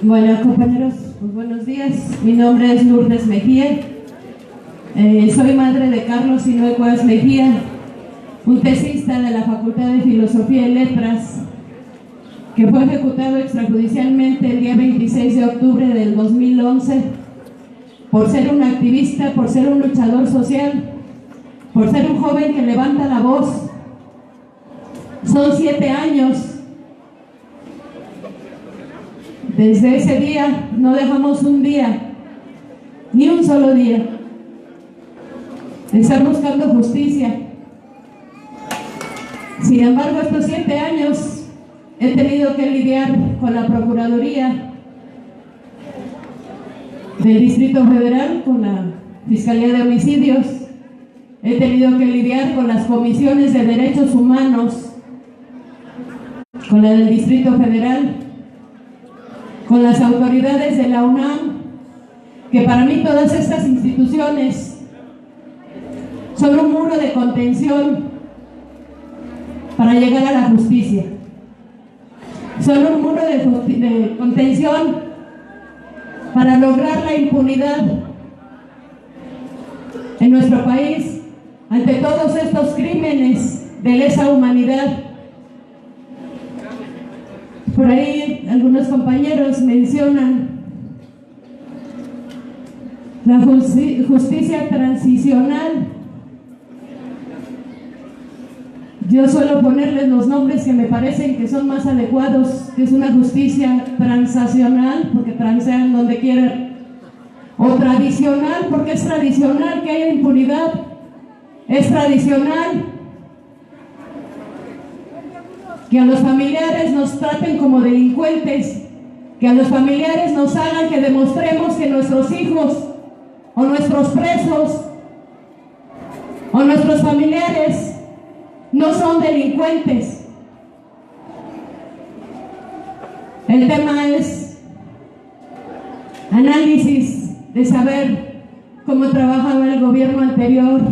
Bueno, compañeros, pues buenos días. Mi nombre es Lourdes Mejía. Soy madre de Carlos Sinue Cuevas Mejía, un tesista de la Facultad de Filosofía y Letras, que fue ejecutado extrajudicialmente el día 26 de octubre del 2011 por ser un activista, por ser un luchador social, por ser un joven que levanta la voz. Son 7 años. Desde ese día no dejamos un día, ni un solo día, de estar buscando justicia. Sin embargo, estos 7 años he tenido que lidiar con la Procuraduría del Distrito Federal, con la Fiscalía de Homicidios. He tenido que lidiar con las comisiones de derechos humanos, con la del Distrito Federal, con las autoridades de la UNAM, que para mí todas estas instituciones son un muro de contención para llegar a la justicia. Son un muro de contención para lograr la impunidad en nuestro país ante todos estos crímenes de lesa humanidad. Por ahí algunos compañeros mencionan la justicia transicional. Yo suelo ponerles los nombres que me parecen que son más adecuados, que es una justicia transaccional, porque transean donde quieran, o tradicional, porque es tradicional que haya impunidad, es tradicional que a los familiares nos traten como delincuentes, que a los familiares nos hagan que demostremos que nuestros hijos o nuestros presos o nuestros familiares no son delincuentes. El tema es análisis de saber cómo trabajaba el gobierno anterior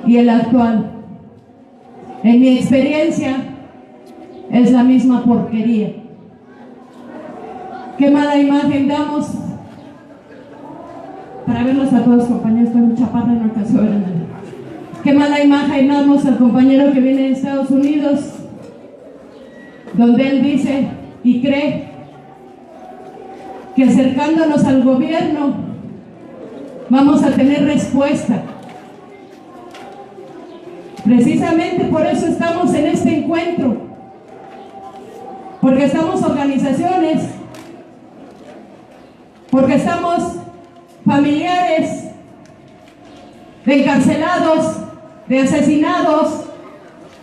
y el actual. En mi experiencia es la misma porquería. Qué mala imagen damos. Para verlos a todos, compañeros, estoy muy chaparra, no alcanzo a ver nada. Qué mala imagen damos al compañero que viene de Estados Unidos, donde él dice y cree que acercándonos al gobierno vamos a tener respuesta. Precisamente por eso estamos en este encuentro, porque estamos organizaciones, porque estamos familiares de encarcelados, de asesinados,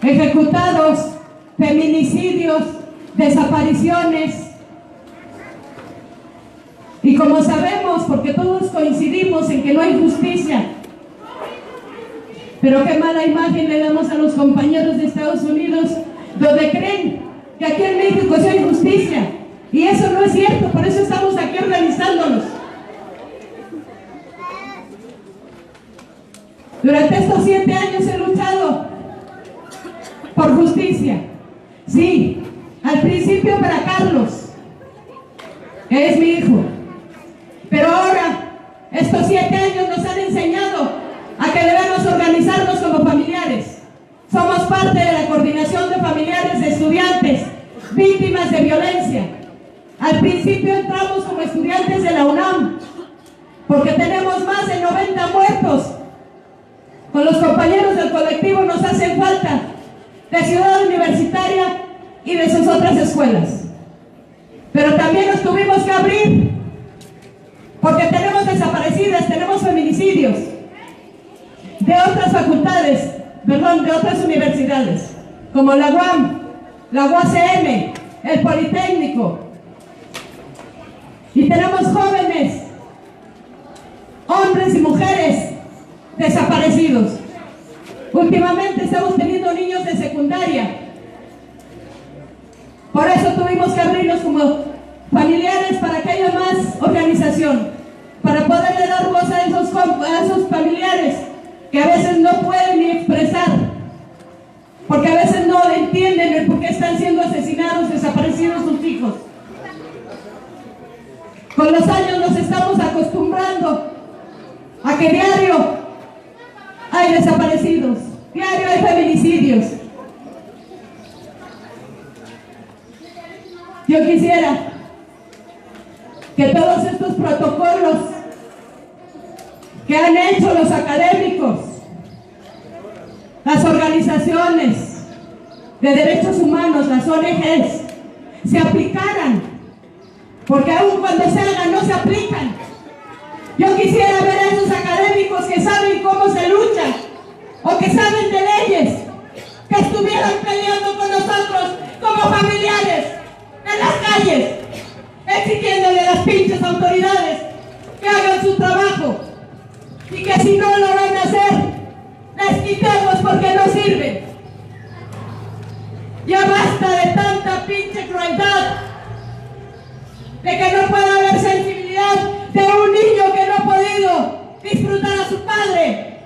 ejecutados, feminicidios, desapariciones. Y como sabemos, porque todos coincidimos en que no hay justicia, pero qué mala imagen le damos a los compañeros de Estados Unidos, donde creen que aquí en México sí hay justicia. Y eso no es cierto, por eso estamos aquí organizándonos. Durante estos 7 años he luchado por justicia. Sí, al principio para Carlos, que es mi hijo. Pero ahora, estos 7 años nos han enseñado a que debemos organizarnos como familiares. Somos parte de la coordinación de familiares de estudiantes víctimas de violencia. Al principio entramos como estudiantes de la UNAM, porque tenemos más de 90 muertos. Con los compañeros del colectivo nos hacen falta de Ciudad Universitaria y de sus otras escuelas. Pero también nos tuvimos que abrir, porque tenemos desaparecidas, tenemos feminicidios de otras facultades, perdón, de otras universidades, como la UAM, la UACM, el Politécnico. Y tenemos jóvenes, hombres y mujeres desaparecidos. Últimamente estamos teniendo niños de secundaria. Por eso tuvimos que abrirnos como familiares, para que haya más organización, para poderle dar voz a esos familiares que a veces no pueden ni expresar, porque a veces no entienden el por qué están siendo asesinados, desaparecidos sus hijos. Con los años nos estamos acostumbrando a que diario hay desaparecidos, diario hay feminicidios. Yo quisiera que todos estos protocolos que han hecho los académicos, las organizaciones de derechos humanos, las ONGs, se aplicaran, porque aun cuando se hagan no se aplican. Yo quisiera ver a esos académicos que saben cómo se lucha o que saben de leyes, que estuvieran peleando con nosotros como familiares en las calles, exigiéndole a las pinches autoridades que hagan su trabajo y que si no lo van a hacer, les quitemos porque no sirven. Ya basta de tanta pinche crueldad, de que no puede haber sensibilidad de un niño que no ha podido disfrutar a su padre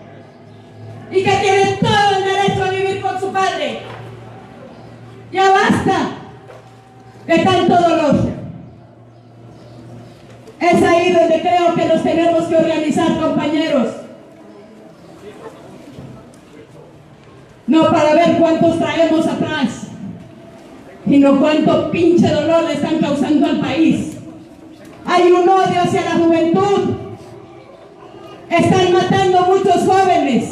y que tiene todo el derecho a vivir con su padre. Ya basta de tanto dolor. Es ahí donde creo que nos tenemos que organizar, compañeros. No para ver cuántos traemos atrás, sino cuánto pinche dolor le están causando al país. Hay un odio hacia la juventud. Están matando muchos jóvenes,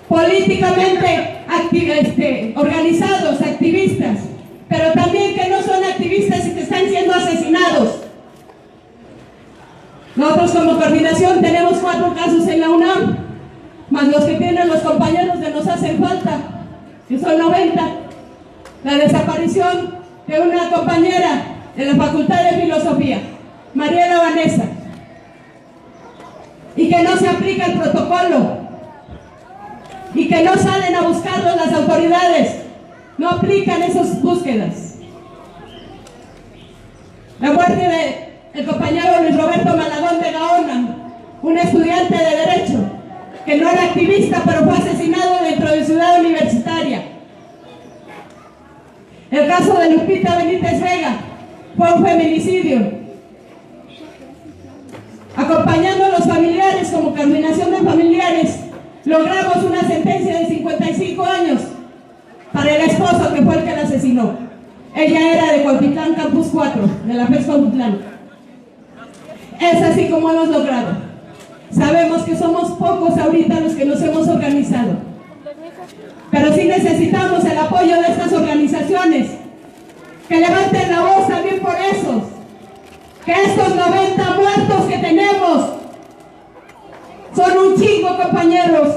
políticamente organizados, activistas, pero también que no son activistas y que están siendo asesinados. Nosotros como coordinación tenemos 4 casos en la UNAM, más los que tienen los compañeros de Nos Hacen Falta, que son 90. La desaparición de una compañera de la Facultad de Filosofía, Mariela Vanessa, y que no se aplica el protocolo, y que no salen a buscarlos las autoridades, no aplican esas búsquedas. La muerte del compañero Luis Roberto Malagón de Gaona, un estudiante de Derecho, que no era activista, pero fue asesinado dentro de Ciudad Universitaria. El caso de Lupita Benítez Vega fue un feminicidio. Acompañando a los familiares como coordinación de familiares, logramos una sentencia de 55 años para el esposo que fue el que la asesinó. Ella era de Cuautitlán Campus 4, de la FES Cuautitlán. Es así como hemos logrado. Sabemos que somos pocos ahorita los que nos hemos organizado, pero sí necesitamos el apoyo de estas organizaciones, que levanten la voz también por esos, que estos 90 muertos que tenemos son un chingo, compañeros,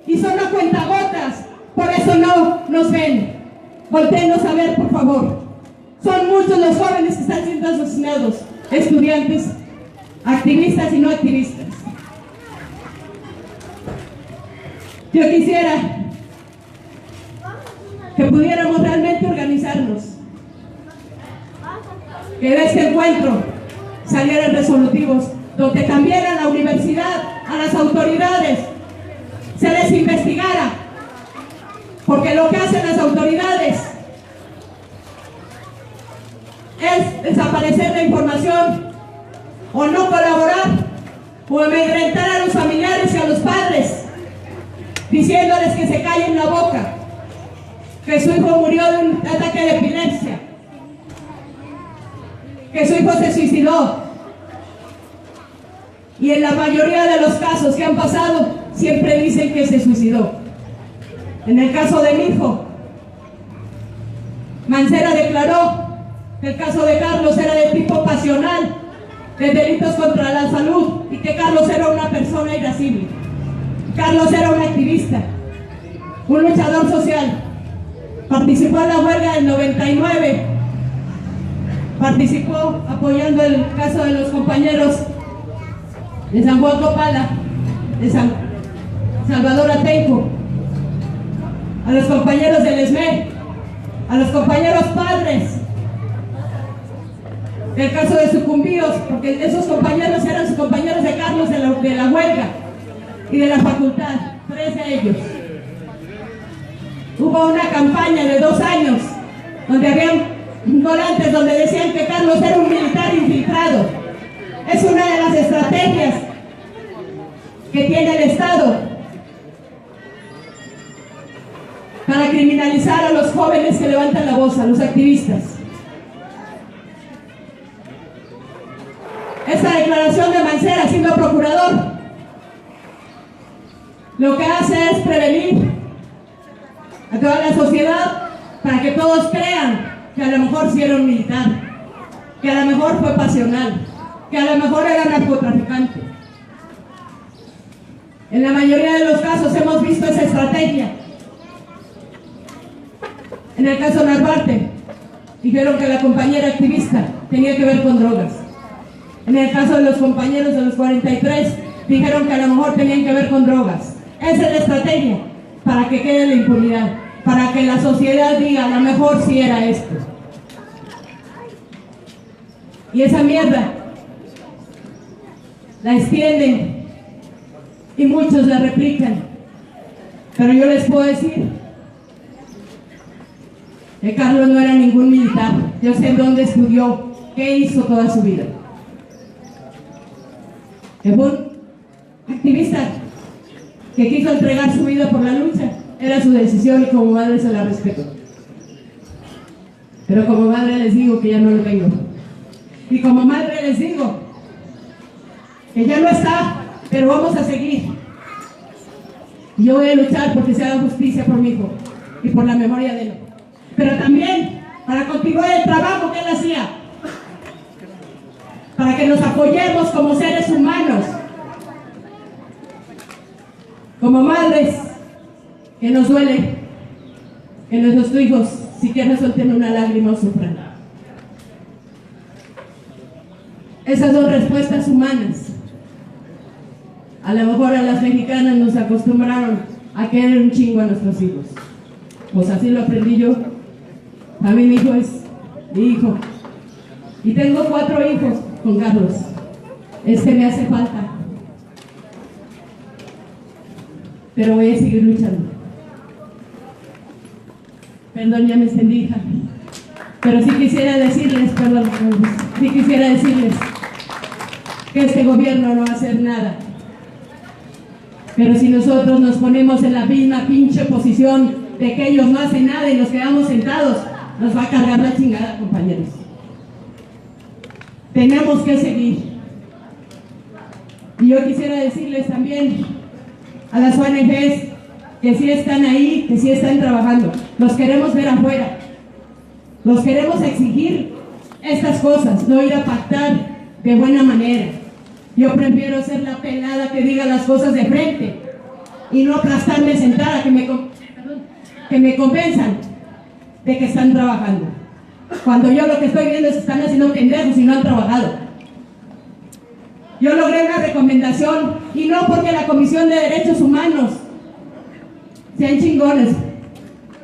y son a cuentagotas, por eso no nos ven. Voltéenos a ver, por favor. Son muchos los jóvenes que están siendo asesinados, estudiantes, activistas y no activistas. Yo quisiera que pudiéramos realmente organizarnos, que de este encuentro salieran resolutivos, donde también a la universidad, a las autoridades, se les investigara, porque lo que hacen las autoridades es desaparecer la información, o no colaborar, o amedrentar a los familiares y a los padres, diciéndoles que se callen la boca, que su hijo murió de un ataque de epilepsia, que su hijo se suicidó. Y en la mayoría de los casos que han pasado, siempre dicen que se suicidó. En el caso de mi hijo, Mancera declaró que el caso de Carlos era de tipo pasional, de delitos contra la salud, y que Carlos era una persona irascible. Carlos era un activista, un luchador social. Participó en la huelga del 99, participó apoyando el caso de los compañeros de San Juan Copala, de San Salvador Atenco, a los compañeros del ESME, a los compañeros padres del caso de Sucumbíos, porque esos compañeros eran sus compañeros de Carlos de la huelga y de la facultad, 3 de ellos. Hubo una campaña de 2 años donde habían volantes donde decían que Carlos era un militar infiltrado, Es una de las estrategias que tiene el Estado para criminalizar a los jóvenes que levantan la voz, a los activistas. Esta declaración de Mancera, siendo procurador, lo que hace es prevenir a toda la sociedad para que todos crean que a lo mejor sí era un militar, que a lo mejor fue pasional, que a lo mejor era narcotraficante. En la mayoría de los casos hemos visto esa estrategia. En el caso Narvarte, dijeron que la compañera activista tenía que ver con drogas. En el caso de los compañeros de los 43, dijeron que a lo mejor tenían que ver con drogas. Esa es la estrategia, para que quede la impunidad, para que la sociedad diga, a lo mejor sí era esto. Y esa mierda la extienden y muchos la replican. Pero yo les puedo decir que Carlos no era ningún militar. Yo sé dónde estudió, qué hizo toda su vida. Que fue un activista que quiso entregar su vida por la lucha. Era su decisión y como madre se la respeto. Pero como madre les digo que ya no lo tengo. Y como madre les digo que ya no está, pero vamos a seguir. Y yo voy a luchar porque se haga justicia por mi hijo y por la memoria de él. Pero también para continuar el trabajo que él hacía. Para que nos apoyemos como seres humanos. Como madres, que nos duele que nuestros hijos siquiera suelten una lágrima o sufran. Esas son respuestas humanas. A lo mejor a las mexicanas nos acostumbraron a querer un chingo a nuestros hijos. Pues así lo aprendí yo. A mí mi hijo es mi hijo. Y tengo 4 hijos con Carlos. Me hace falta. Pero voy a seguir luchando. Perdón, ya me extendí, hija. Pero sí quisiera decirles, sí quisiera decirles que este gobierno no va a hacer nada. Pero si nosotros nos ponemos en la misma pinche posición de que ellos no hacen nada y nos quedamos sentados, nos va a cargar la chingada, compañeros. Tenemos que seguir. Y yo quisiera decirles también a las ONGs que sí están ahí, que sí están trabajando. Los queremos ver afuera. Los queremos exigir estas cosas, no ir a pactar de buena manera. Yo prefiero ser la pelada que diga las cosas de frente y no aplastarme sentada, que me convenzan de que están trabajando. Cuando yo lo que estoy viendo es que están haciendo pendejos y no han trabajado. Yo logré una recomendación, y no porque la Comisión de Derechos Humanos sean chingones,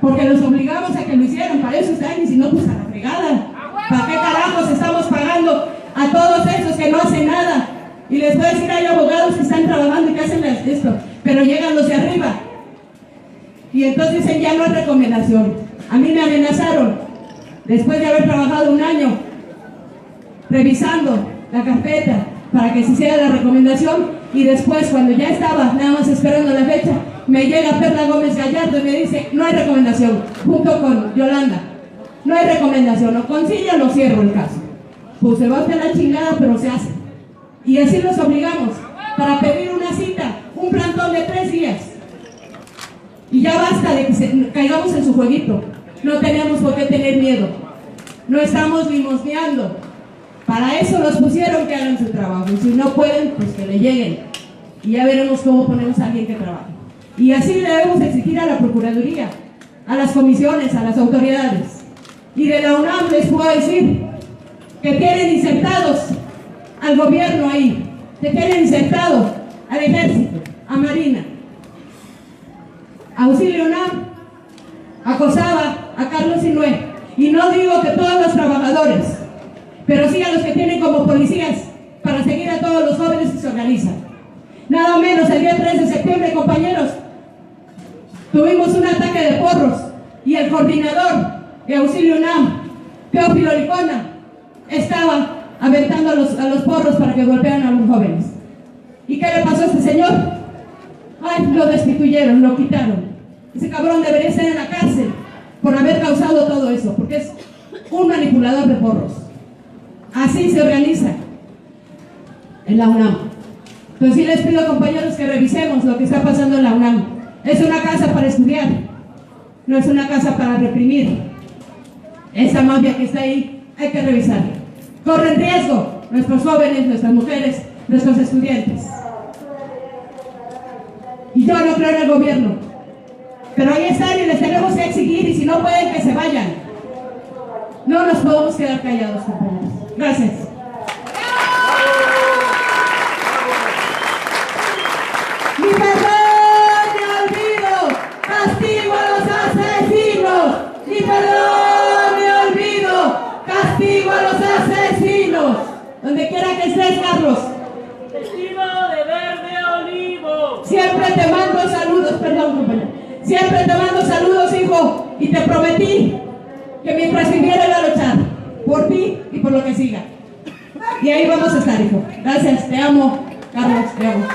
porque los obligamos a que lo hicieran, para eso están, y si no, pues a la fregada. ¿Para qué carajos estamos pagando a todos esos que no hacen nada? Y les voy a decir, hay abogados que están trabajando y que hacen esto, pero llegan los de arriba. Y entonces dicen, ya no hay recomendación. A mí me amenazaron, después de haber trabajado 1 año, revisando la carpeta, para que se hiciera la recomendación, y después, cuando ya estaba nada más esperando la fecha, me llega Perla Gómez Gallardo y me dice, no hay recomendación, junto con Yolanda, no hay recomendación, o concilio o no cierro el caso. Pues se va a hacer la chingada, pero se hace. Y así los obligamos, para pedir una cita, un plantón de 3 días. Y ya basta de que caigamos en su jueguito. No tenemos por qué tener miedo. No estamos limosneando. Para eso los pusieron, que hagan su trabajo. Y si no pueden, pues que le lleguen. Y ya veremos cómo ponemos a alguien que trabaje. Y así debemos exigir a la Procuraduría, a las comisiones, a las autoridades. Y de la UNAM les puedo decir que tienen insertados al gobierno ahí, que tienen insertado al Ejército, a Marina. Auxilio UNAM acosaba a Carlos Sinué. Y no digo que todos los trabajadores, pero sí a los que tienen como policías, para seguir a todos los jóvenes que se organizan. Nada menos el día 3 de septiembre, compañeros, tuvimos un ataque de porros y el coordinador de Auxilio UNAM, Teófilo Licona, estaba aventando a los porros para que golpearan a los jóvenes. ¿Y qué le pasó a este señor? Ay, lo destituyeron, lo quitaron. Ese cabrón debería estar en la cárcel por haber causado todo eso, porque es un manipulador de porros. Así se organiza en la UNAM. Entonces sí les pido, compañeros, que revisemos lo que está pasando en la UNAM. Es una casa para estudiar, no es una casa para reprimir. Esa mafia que está ahí hay que revisarla. Corren riesgo nuestros jóvenes, nuestras mujeres, nuestros estudiantes. Y yo no creo en el gobierno, pero ahí están y les tenemos que exigir, y si no pueden, que se vayan. No nos podemos quedar callados, compañeros. Gracias. Ni perdón ni olvido, castigo a los asesinos. Ni perdón ni olvido, castigo a los asesinos. Donde quiera que estés, Carlos. Vestido de verde olivo. Siempre te mando saludos, perdón, compañero. Siempre te mando saludos, hijo. Y te prometí que mientras viviera iba a luchar por ti y por lo que siga. Y ahí vamos a estar, hijo. Gracias, te amo, Carlos, te amo.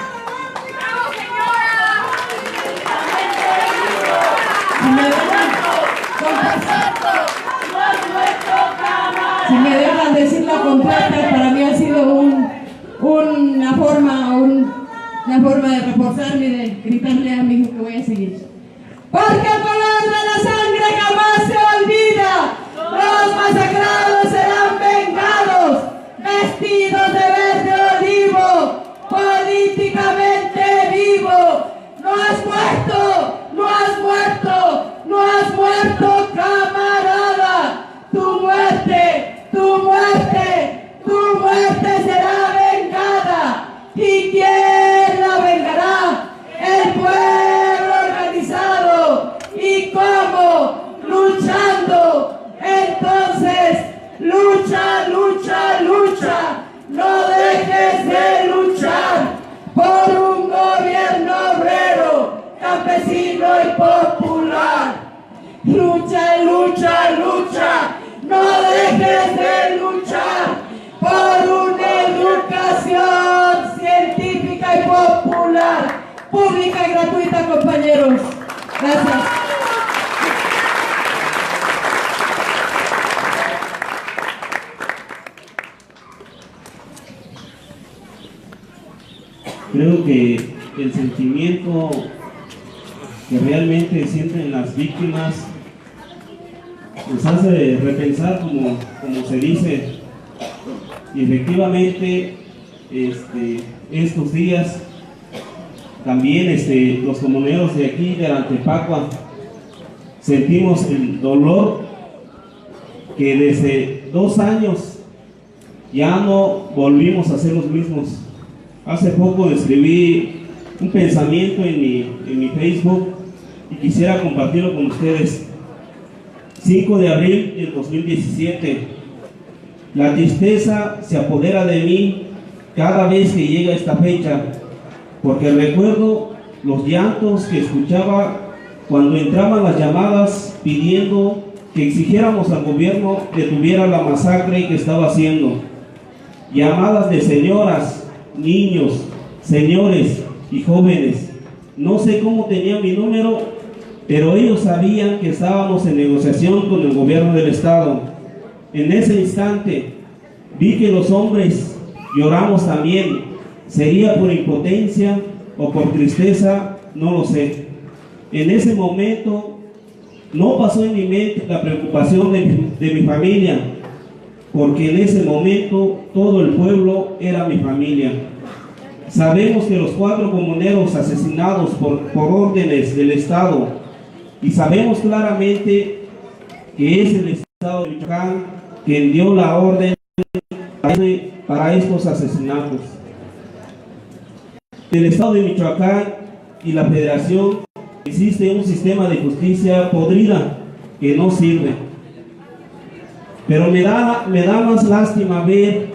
Si me dejan decirlo completa, para mí ha sido una forma de reforzarme y de gritarle a mi hijo que voy a seguir. Porque el color de la sangre jamás se olvida. Los masacrados serán vengados, vestidos de verde olivo, políticamente vivo. No has muerto, no has muerto, no has muerto, camarada. Tu muerte, tu muerte, tu muerte será vengada. ¿Y quién la vengará? El pueblo organizado. ¿Y cómo? Luchando. Entonces, lucha, lucha, lucha. No dejes de luchar por un gobierno obrero, campesino y popular. Lucha, lucha, lucha. No dejes de luchar por una educación científica y popular, pública y gratuita, compañeros. Gracias. Creo que el sentimiento que realmente sienten las víctimas nos hace repensar, como se dice, y efectivamente estos días también los comuneros de aquí de Antepacua sentimos el dolor que desde 2 años ya no volvimos a ser los mismos. Hace poco escribí un pensamiento en mi Facebook y quisiera compartirlo con ustedes. 5 de abril del 2017. La tristeza se apodera de mí cada vez que llega esta fecha, porque recuerdo los llantos que escuchaba cuando entraban las llamadas pidiendo que exigiéramos al gobierno que detuviera la masacre que estaba haciendo. Llamadas de señoras, niños, señores y jóvenes. No sé cómo tenían mi número, pero ellos sabían que estábamos en negociación con el gobierno del estado. En ese instante vi que los hombres lloramos también. Sería por impotencia o por tristeza, no lo sé. En ese momento no pasó en mi mente la preocupación de mi familia, porque en ese momento todo el pueblo era mi familia. Sabemos que los 4 comuneros asesinados por órdenes del estado, y sabemos claramente que es el estado de Michoacán quien dio la orden para estos asesinatos. En el estado de Michoacán y la federación existe un sistema de justicia podrida que no sirve. Pero me da más lástima ver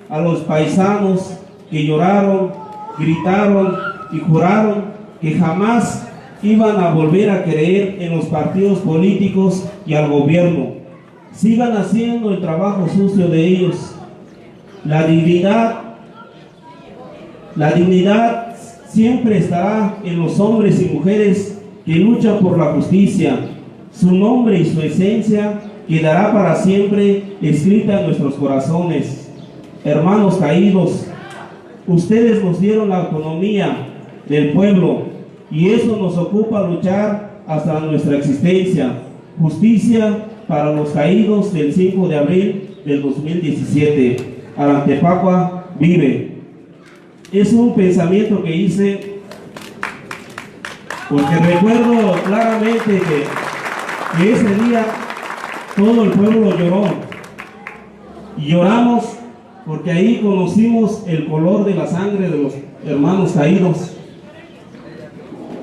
a los paisanos que lloraron, gritaron y juraron que jamás iban a volver a creer en los partidos políticos y al gobierno. Sigan haciendo el trabajo sucio de ellos. La dignidad siempre estará en los hombres y mujeres que luchan por la justicia. Su nombre y su esencia quedará para siempre escrita en nuestros corazones. Hermanos caídos, ustedes nos dieron la autonomía del pueblo y eso nos ocupa luchar hasta nuestra existencia. Justicia para los caídos del 5 de abril del 2017. Arantepacua vive. Es un pensamiento que hice porque recuerdo claramente que ese día todo el pueblo lloró. Y lloramos porque ahí conocimos el color de la sangre de los hermanos caídos.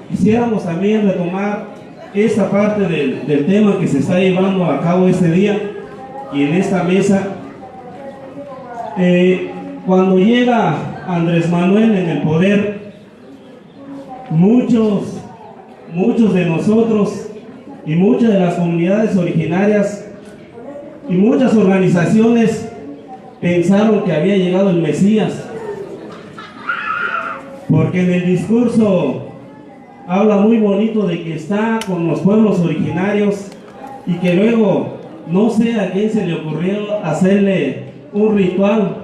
Quisiéramos también retomar esta parte del tema que se está llevando a cabo este día y en esta mesa. Cuando llega Andrés Manuel en el poder, muchos de nosotros y muchas de las comunidades originarias y muchas organizaciones pensaron que había llegado el Mesías, porque en el discurso habla muy bonito de que está con los pueblos originarios y que luego no sé a quién se le ocurrió hacerle un ritual,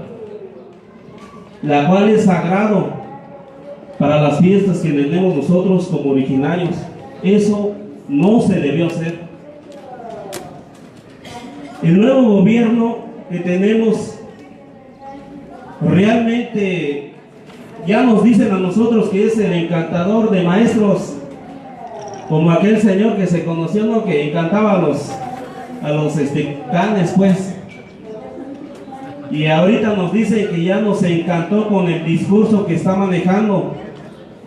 la cual es sagrado para las fiestas que tenemos nosotros como originarios. Eso no se debió hacer. El nuevo gobierno que tenemos realmente ya nos dicen a nosotros que es el encantador de maestros, como aquel señor que se conoció, ¿no?, que encantaba a los canes, pues. Y ahorita nos dice que ya nos encantó con el discurso que está manejando.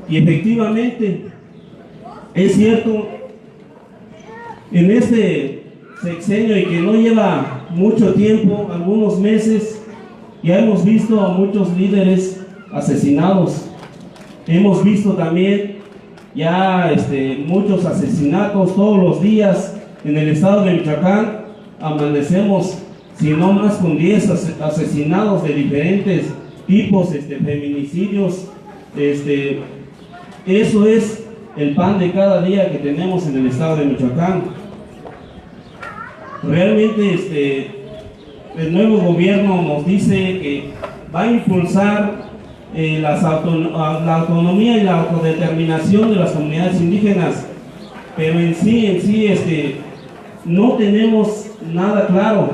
Y efectivamente, es cierto, en este sexenio y que no lleva mucho tiempo, algunos meses, ya hemos visto a muchos líderes asesinados. Hemos visto también ya muchos asesinatos todos los días en el estado de Michoacán. Amanecemos, si no más, con 10 asesinados de diferentes tipos, feminicidios. Eso es el pan de cada día que tenemos en el estado de Michoacán. Realmente el nuevo gobierno nos dice que va a impulsar la autonomía y la autodeterminación de las comunidades indígenas, pero en sí no tenemos nada claro.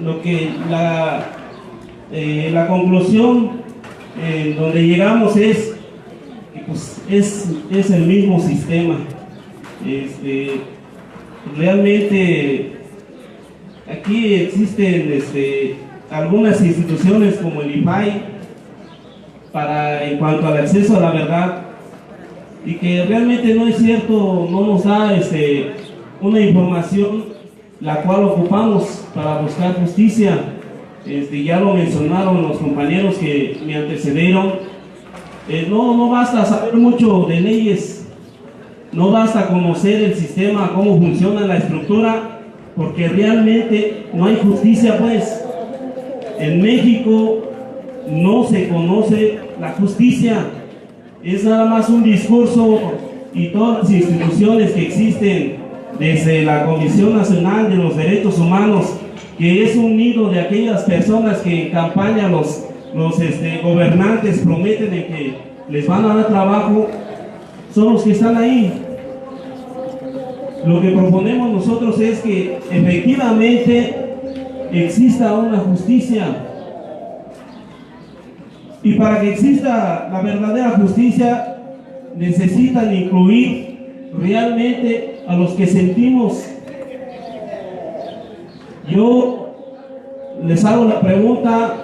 Lo que la conclusión donde llegamos es que pues, es el mismo sistema. Realmente aquí existen algunas instituciones como el IPAI en cuanto al acceso a la verdad, y que realmente no es cierto, no nos da una información la cual ocupamos para buscar justicia. Ya lo mencionaron los compañeros que me antecedieron. No basta saber mucho de leyes, no basta conocer el sistema, cómo funciona la estructura, porque realmente no hay justicia, pues. En México no se conoce la justicia, es nada más un discurso, y todas las instituciones que existen, desde la Comisión Nacional de los Derechos Humanos, que es un nido de aquellas personas que en campaña los gobernantes prometen en que les van a dar trabajo, son los que están ahí. Lo que proponemos nosotros es que efectivamente exista una justicia, y para que exista la verdadera justicia necesitan incluir realmente a los que sentimos. Yo les hago la pregunta: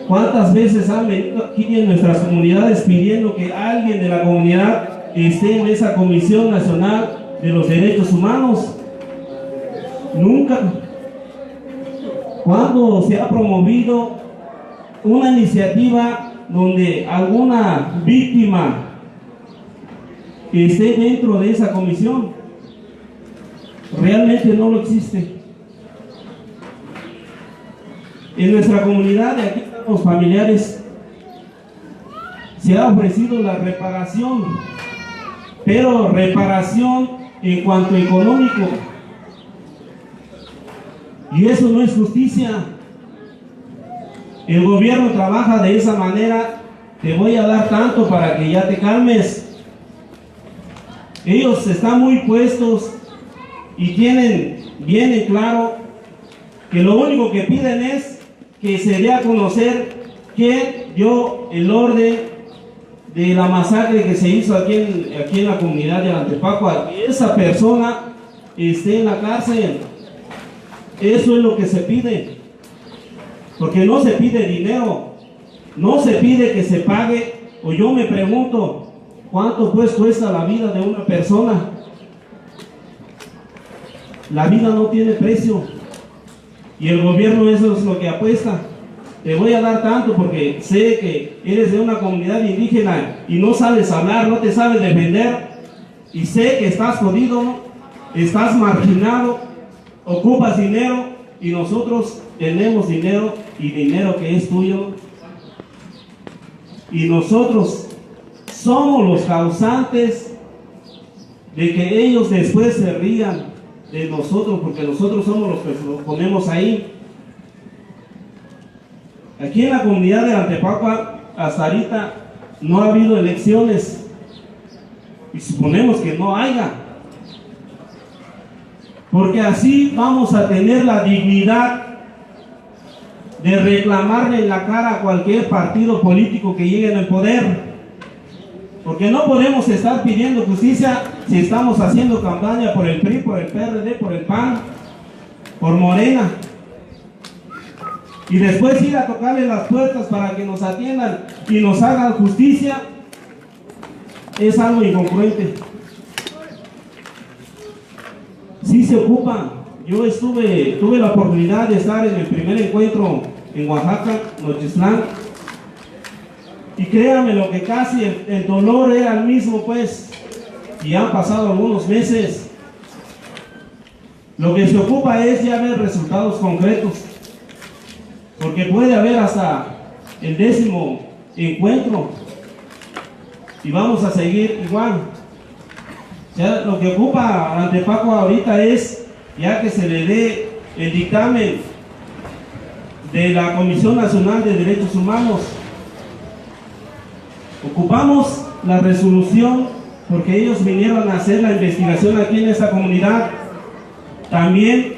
¿cuántas veces han venido aquí en nuestras comunidades pidiendo que alguien de la comunidad esté en esa Comisión Nacional de los Derechos Humanos? Nunca. ¿Cuándo se ha promovido una iniciativa donde alguna víctima esté dentro de esa comisión? Realmente no lo existe. En nuestra comunidad, de aquí los familiares, se ha ofrecido la reparación, pero reparación en cuanto económico, y eso no es justicia. El gobierno trabaja de esa manera: te voy a dar tanto para que ya te calmes. Ellos están muy puestos y tienen bien en claro que lo único que piden es que se dé a conocer quién dio el orden de la masacre que se hizo aquí en la comunidad de Antepacua, que esa persona esté en la cárcel. Eso es lo que se pide, porque no se pide dinero, no se pide que se pague. O yo me pregunto, ¿cuánto pues cuesta la vida de una persona? La vida no tiene precio, y el gobierno eso es lo que apuesta. Te voy a dar tanto porque sé que eres de una comunidad indígena y no sabes hablar, no te sabes defender, y sé que estás jodido, ¿no? Estás marginado, ocupas dinero, y nosotros tenemos dinero, y dinero que es tuyo, y nosotros somos los causantes de que ellos después se rían de nosotros, porque nosotros somos los que nos ponemos ahí. Aquí en la comunidad de Antepacua, hasta ahorita no ha habido elecciones, y suponemos que no haya, porque así vamos a tener la dignidad de reclamarle en la cara a cualquier partido político que llegue en el poder, porque no podemos estar pidiendo justicia si estamos haciendo campaña por el PRI, por el PRD, por el PAN, por Morena, y después ir a tocarle las puertas para que nos atiendan y nos hagan justicia. Es algo incongruente. Sí se ocupan. Yo tuve la oportunidad de estar en el primer encuentro en Oaxaca, Nochistlán, y créanme lo que casi el dolor era el mismo, pues, y han pasado algunos meses. Lo que se ocupa es ya ver resultados concretos, porque puede haber hasta el 10º encuentro y vamos a seguir igual. Ya lo que ocupa Antepacua ahorita es ya que se le dé el dictamen de la Comisión Nacional de Derechos Humanos. Ocupamos la resolución porque ellos vinieron a hacer la investigación aquí en esta comunidad. También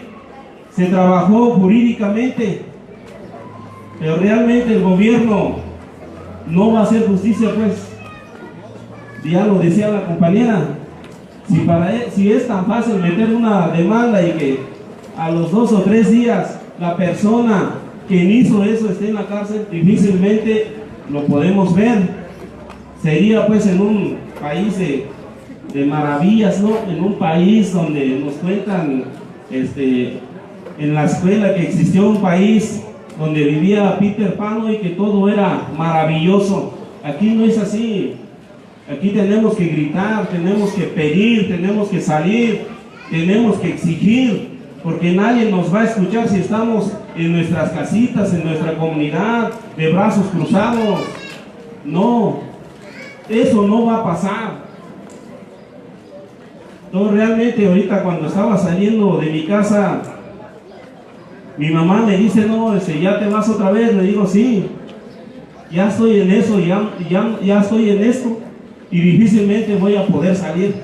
se trabajó jurídicamente, pero realmente el gobierno no va a hacer justicia, pues. Ya lo decía la compañera, si es tan fácil meter una demanda y que a los 2 o 3 días la persona que hizo eso esté en la cárcel, difícilmente lo podemos ver. Sería pues en un país de maravillas, ¿no? En un país donde nos cuentan en la escuela que existió un país donde vivía Peter Pan y que todo era maravilloso. Aquí no es así. Aquí tenemos que gritar, tenemos que pedir, tenemos que salir, tenemos que exigir, porque nadie nos va a escuchar si estamos en nuestras casitas, en nuestra comunidad, de brazos cruzados. No, eso no va a pasar. Entonces realmente ahorita cuando estaba saliendo de mi casa, mi mamá me dice, no, ya te vas otra vez. Le digo, sí, ya estoy en eso, ya estoy en esto, y difícilmente voy a poder salir,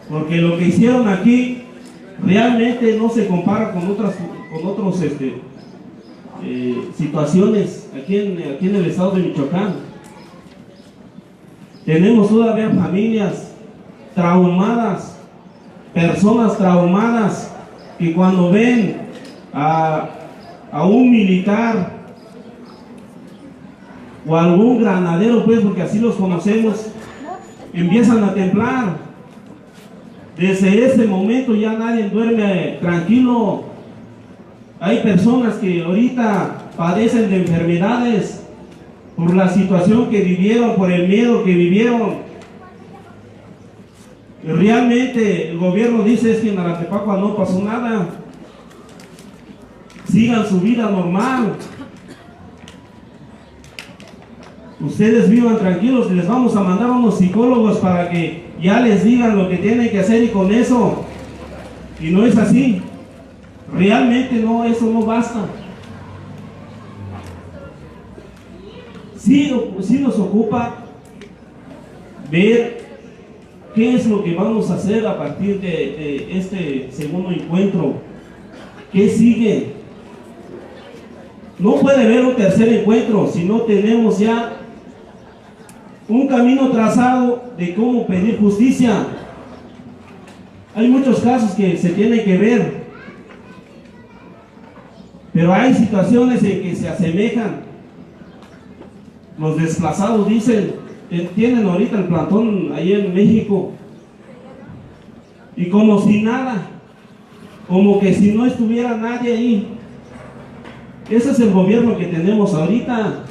porque lo que hicieron aquí realmente no se compara con otras situaciones aquí en el estado de Michoacán. Tenemos todavía familias traumadas, personas traumadas, que cuando ven a un militar o algún granadero, pues, porque así los conocemos, empiezan a temblar. Desde ese momento ya nadie duerme tranquilo. Hay personas que ahorita padecen de enfermedades por la situación que vivieron, por el miedo que vivieron. Realmente el gobierno dice es que en Antepacua no pasó nada. sigan su vida normal. Ustedes vivan tranquilos, les vamos a mandar a unos psicólogos para que ya les digan lo que tienen que hacer y con eso. Y no es así. Realmente no, eso no basta. Sí nos ocupa ver qué es lo que vamos a hacer a partir de este segundo encuentro. ¿Qué sigue? No puede haber un tercer encuentro si no tenemos ya un camino trazado de cómo pedir justicia. Hay muchos casos que se tienen que ver, pero hay situaciones en que se asemejan. Los desplazados dicen, tienen ahorita el plantón ahí en México, y como si nada, como que si no estuviera nadie ahí. Ese es el gobierno que tenemos ahorita.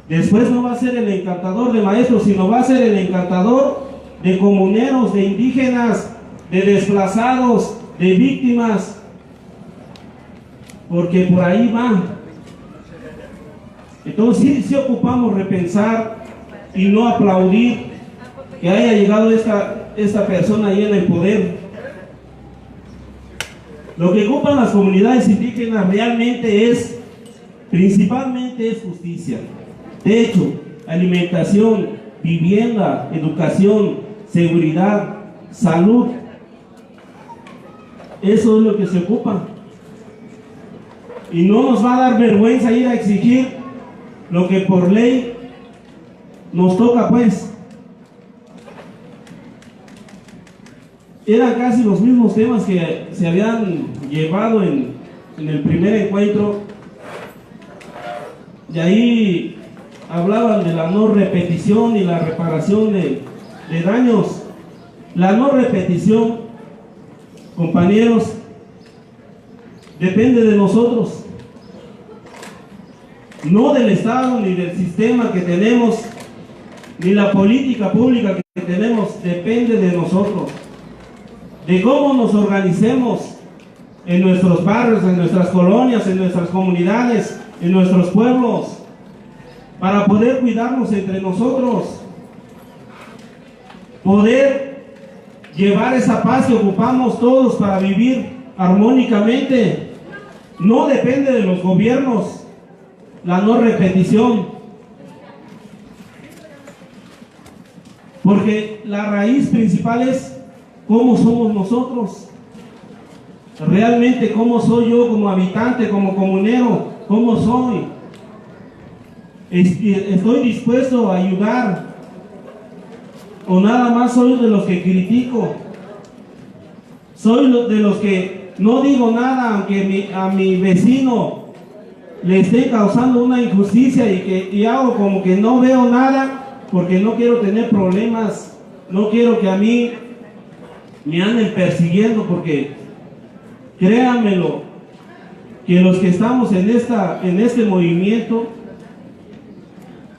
Después no va a ser el encantador de maestros, sino va a ser el encantador de comuneros, de indígenas, de desplazados, de víctimas, porque por ahí va. Entonces sí ocupamos repensar y no aplaudir que haya llegado esta persona ahí en el poder. Lo que ocupan las comunidades indígenas realmente principalmente es justicia, techo, alimentación, vivienda, educación, seguridad, salud. Eso es lo que se ocupa. Y no nos va a dar vergüenza ir a exigir lo que por ley nos toca, pues. Eran casi los mismos temas que se habían llevado en el primer encuentro, y ahí hablaban de la no repetición y la reparación de daños. La no repetición, compañeros, depende de nosotros, no del Estado ni del sistema que tenemos, ni la política pública que tenemos. Depende de nosotros, de cómo nos organicemos en nuestros barrios, en nuestras colonias, en nuestras comunidades, en nuestros pueblos, para poder cuidarnos entre nosotros, poder llevar esa paz que ocupamos todos para vivir armónicamente. No depende de los gobiernos la no repetición, porque la raíz principal es cómo somos nosotros, realmente cómo soy yo como habitante, como comunero, cómo soy. Estoy dispuesto a ayudar, o nada más soy de los que critico, soy de los que no digo nada aunque a mi vecino le esté causando una injusticia, y hago como que no veo nada, porque no quiero tener problemas, no quiero que a mí me anden persiguiendo, porque créanmelo, que los que estamos en este movimiento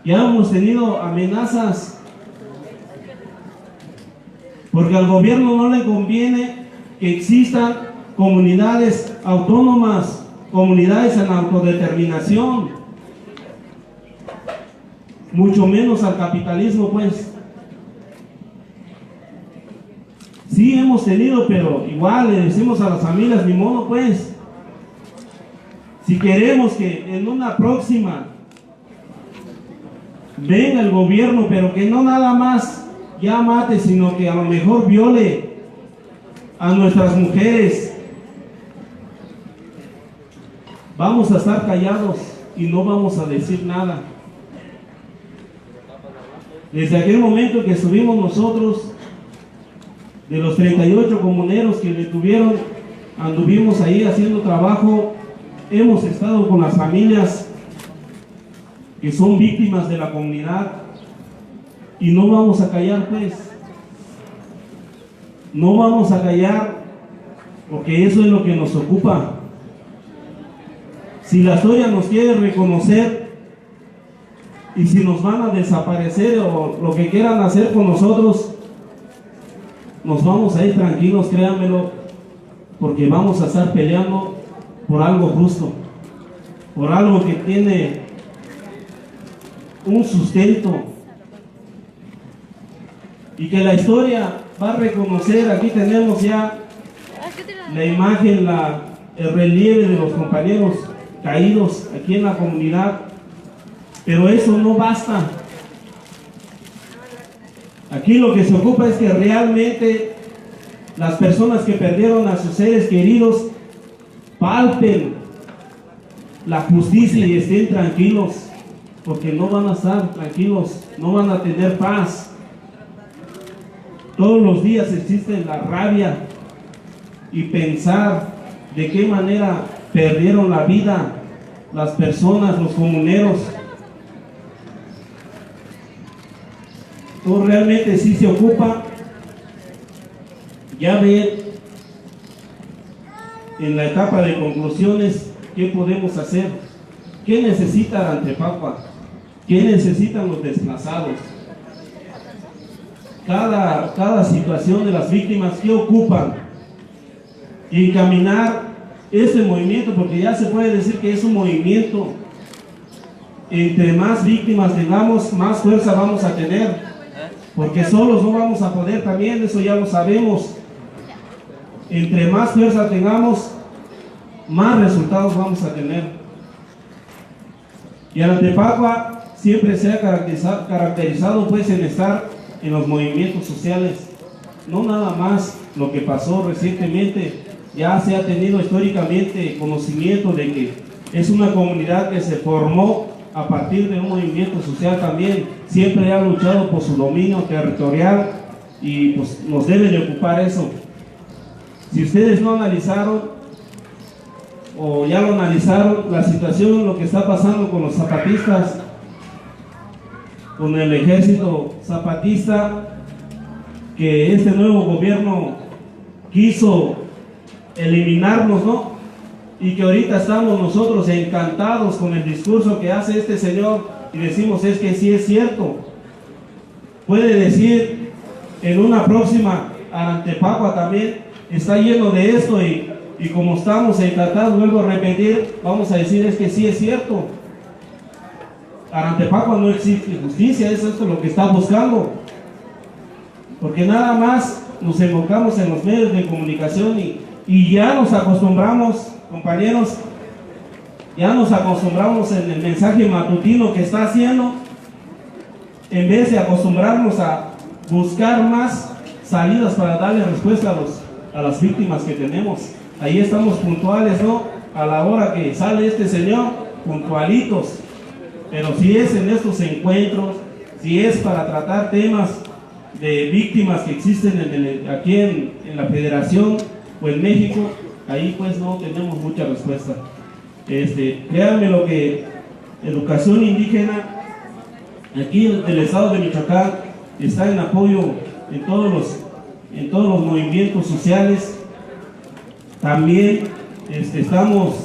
ya hemos tenido amenazas, porque al gobierno no le conviene que existan comunidades autónomas, comunidades en autodeterminación, mucho menos al capitalismo, pues. Sí hemos tenido, pero igual le decimos a las familias, ni modo, pues. Si queremos que en una próxima venga el gobierno, pero que no nada más ya mate, sino que a lo mejor viole a nuestras mujeres, vamos a estar callados y no vamos a decir nada. Desde aquel momento que estuvimos nosotros, de los 38 comuneros que detuvieron, anduvimos ahí haciendo trabajo, hemos estado con las familias que son víctimas de la comunidad, y no vamos a callar, pues. No vamos a callar, porque eso es lo que nos ocupa. Si la historia nos quiere reconocer, y si nos van a desaparecer o lo que quieran hacer con nosotros, nos vamos a ir tranquilos, créanmelo, porque vamos a estar peleando por algo justo, por algo que tiene un sustento y que la historia va a reconocer. Aquí tenemos ya la imagen, el relieve de los compañeros caídos aquí en la comunidad, pero eso no basta. Aquí lo que se ocupa es que realmente las personas que perdieron a sus seres queridos palpen la justicia y estén tranquilos, porque no van a estar tranquilos, no van a tener paz. Todos los días existe la rabia y pensar de qué manera perdieron la vida las personas, los comuneros. Entonces realmente sí se ocupa ya ver en la etapa de conclusiones qué podemos hacer, qué necesita Antepacua, qué necesitan los desplazados, cada situación de las víctimas, qué ocupan, y encaminar este movimiento, porque ya se puede decir que es un movimiento. Entre más víctimas tengamos, más fuerza vamos a tener, porque solos no vamos a poder, también eso ya lo sabemos. Entre más fuerza tengamos, más resultados vamos a tener. Y Antepacua siempre se ha caracterizado pues en estar en los movimientos sociales. No nada más lo que pasó recientemente, ya se ha tenido históricamente conocimiento de que es una comunidad que se formó a partir de un movimiento social también. Siempre ha luchado por su dominio territorial y pues nos debe de ocupar eso. Si ustedes no analizaron o ya lo analizaron, la situación, lo que está pasando con los zapatistas, con el ejército zapatista, que este nuevo gobierno quiso eliminarnos, ¿no? Y que ahorita estamos nosotros encantados con el discurso que hace este señor y decimos es que sí es cierto. Puede decir en una próxima, Antepacua también está lleno de esto y como estamos encantados, vuelvo a repetir, vamos a decir es que sí es cierto. Antepacua no existe justicia, es esto lo que está buscando, porque nada más nos enfocamos en los medios de comunicación y ya nos acostumbramos, compañeros, ya nos acostumbramos en el mensaje matutino que está haciendo, en vez de acostumbrarnos a buscar más salidas para darle respuesta a las víctimas que tenemos. Ahí estamos puntuales, ¿no? A la hora que sale este señor, puntualitos. Pero si es en estos encuentros, si es para tratar temas de víctimas que existen aquí en la Federación o en México, ahí pues no tenemos mucha respuesta. Créanme lo que educación indígena aquí del estado de Michoacán está en apoyo en todos los movimientos sociales. También estamos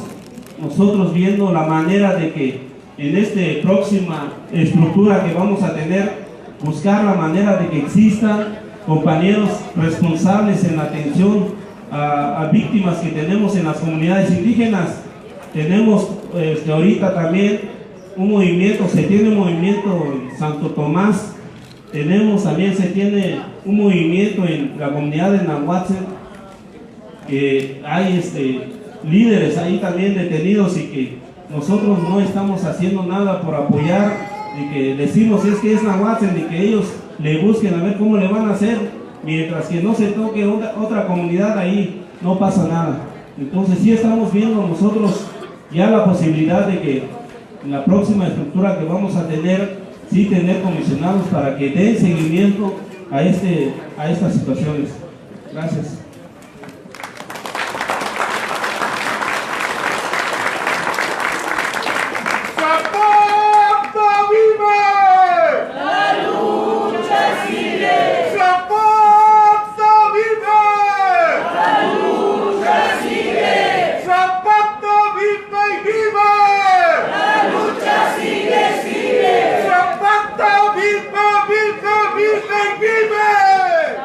nosotros viendo la manera de que en esta próxima estructura que vamos a tener, buscar la manera de que existan compañeros responsables en la atención a víctimas que tenemos en las comunidades indígenas. Tenemos ahorita también se tiene un movimiento en Santo Tomás, también se tiene un movimiento en la comunidad de Nahuatl, que hay líderes ahí también detenidos y que nosotros no estamos haciendo nada por apoyar, y que decimos es que es Nahuatl y que ellos le busquen a ver cómo le van a hacer, mientras que no se toque otra comunidad, ahí no pasa nada. Entonces sí estamos viendo nosotros ya la posibilidad de que en la próxima estructura que vamos a tener, sí tener comisionados para que den seguimiento a estas situaciones. Gracias.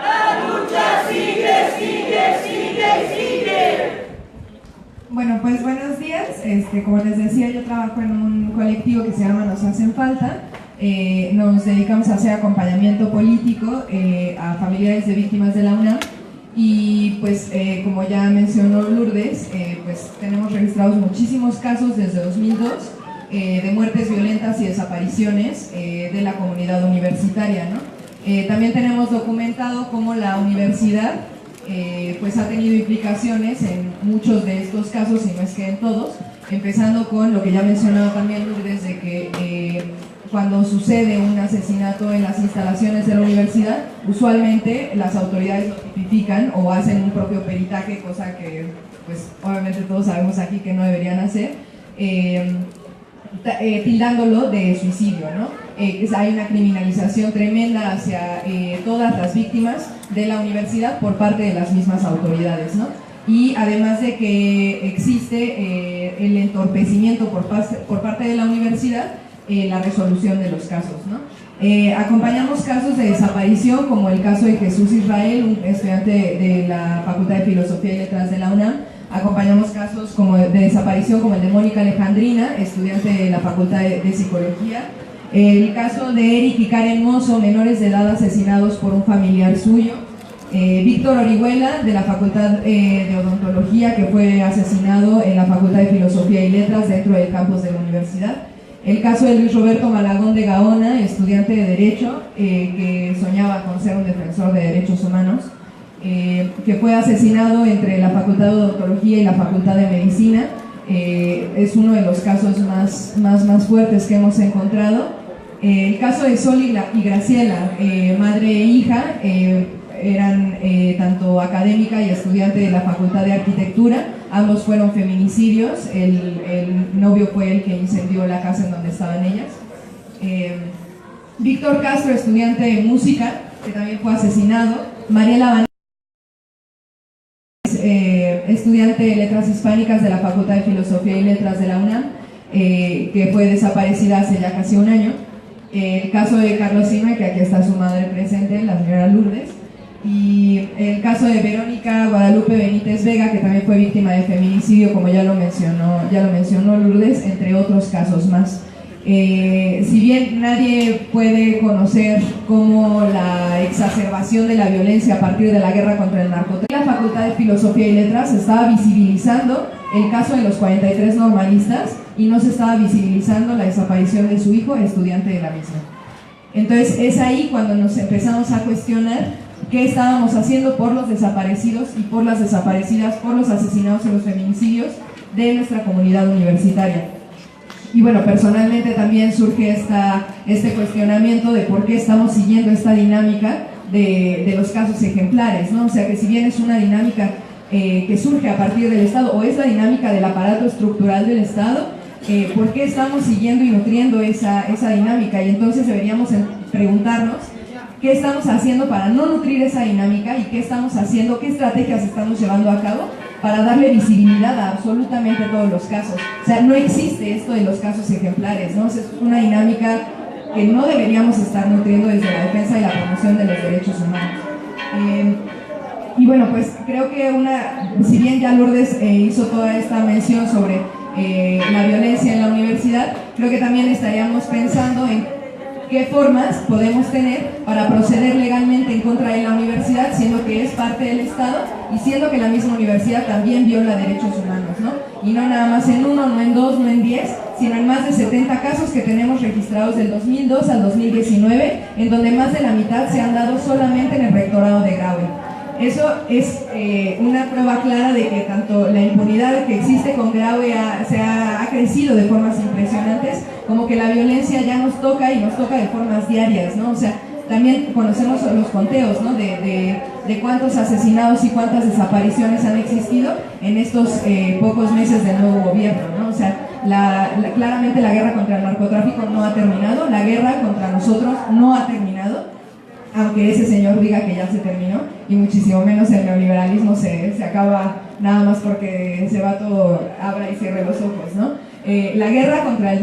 La lucha sigue, sigue. Bueno, pues buenos días. Como les decía, yo trabajo en un colectivo que se llama Nos Hacen Falta. Nos dedicamos a hacer acompañamiento político a familiares de víctimas de la UNAM. Y pues como ya mencionó Lourdes, pues tenemos registrados muchísimos casos desde 2002 de muertes violentas y desapariciones de la comunidad universitaria, ¿no? También tenemos documentado cómo la universidad pues ha tenido implicaciones en muchos de estos casos, y no es que en todos, empezando con lo que ya mencionaba también Lourdes, de que cuando sucede un asesinato en las instalaciones de la universidad, usualmente las autoridades lo tipifican o hacen un propio peritaje, cosa que pues obviamente todos sabemos aquí que no deberían hacer, tildándolo de suicidio, ¿no? Hay una criminalización tremenda hacia todas las víctimas de la universidad por parte de las mismas autoridades, ¿no? Y además de que existe el entorpecimiento por parte de la universidad, la resolución de los casos, ¿no? Acompañamos casos de desaparición, como el caso de Jesús Israel, un estudiante de la Facultad de Filosofía y Letras de la UNAM. Acompañamos casos como de desaparición, como el de Mónica Alejandrina, estudiante de la Facultad de Psicología. El caso de Eric y Karen Mozo, menores de edad asesinados por un familiar suyo. Víctor Orihuela, de la Facultad de Odontología, que fue asesinado en la Facultad de Filosofía y Letras dentro del campus de la universidad. El caso de Luis Roberto Malagón de Gaona, estudiante de Derecho, que soñaba con ser un defensor de derechos humanos, que fue asesinado entre la Facultad de Odontología y la Facultad de Medicina. Es uno de los casos más fuertes que hemos encontrado. El caso de Sol y Graciela, madre e hija, eran tanto académica y estudiante de la Facultad de Arquitectura. Ambos fueron feminicidios. El novio fue el que incendió la casa en donde estaban ellas. Víctor Castro, estudiante de música, que también fue asesinado. Mariela Van, estudiante de Letras Hispánicas de la Facultad de Filosofía y Letras de la UNAM, que fue desaparecida hace ya casi un año. El caso de Carlos Sime, que aquí está su madre presente, la señora Lourdes. Y el caso de Verónica Guadalupe Benítez Vega, que también fue víctima de feminicidio, como ya lo mencionó Lourdes, entre otros casos más. Si bien nadie puede conocer cómo la exacerbación de la violencia a partir de la guerra contra el narcotráfico, la Facultad de Filosofía y Letras estaba visibilizando el caso de los 43 normalistas y no se estaba visibilizando la desaparición de su hijo, estudiante de la misma. Entonces es ahí cuando nos empezamos a cuestionar qué estábamos haciendo por los desaparecidos y por las desaparecidas, por los asesinados y los feminicidios de nuestra comunidad universitaria. Y bueno, personalmente también surge este cuestionamiento de por qué estamos siguiendo esta dinámica de los casos ejemplares, ¿no? O sea, que si bien es una dinámica que surge a partir del Estado, o es la dinámica del aparato estructural del Estado, ¿por qué estamos siguiendo y nutriendo esa dinámica? Y entonces deberíamos preguntarnos qué estamos haciendo para no nutrir esa dinámica y qué estamos haciendo, qué estrategias estamos llevando a cabo para darle visibilidad a absolutamente todos los casos. O sea, no existe esto de los casos ejemplares, ¿no? O sea, es una dinámica que no deberíamos estar nutriendo desde la defensa y la promoción de los derechos humanos. Y bueno, pues creo que si bien ya Lourdes hizo toda esta mención sobre la violencia en la universidad, creo que también estaríamos pensando en qué formas podemos tener para proceder legalmente en contra de la universidad, siendo que es parte del Estado y siendo que la misma universidad también viola derechos humanos, ¿no? Y no nada más en uno, no en dos, no en 10, sino en más de 70 casos que tenemos registrados del 2002 al 2019, en donde más de la mitad se han dado solamente en el rectorado de Graue. Eso es una prueba clara de que tanto la impunidad que existe con Graue ha crecido de formas impresionantes, como que la violencia ya nos toca y nos toca de formas diarias, ¿no? O sea, también conocemos los conteos, ¿no? de cuántos asesinados y cuántas desapariciones han existido en estos pocos meses del nuevo gobierno, ¿no? O sea, claramente la guerra contra el narcotráfico no ha terminado, la guerra contra nosotros no ha terminado, aunque ese señor diga que ya se terminó, y muchísimo menos el neoliberalismo se acaba nada más porque se va todo, abra y cierre los ojos, ¿no? La guerra contra el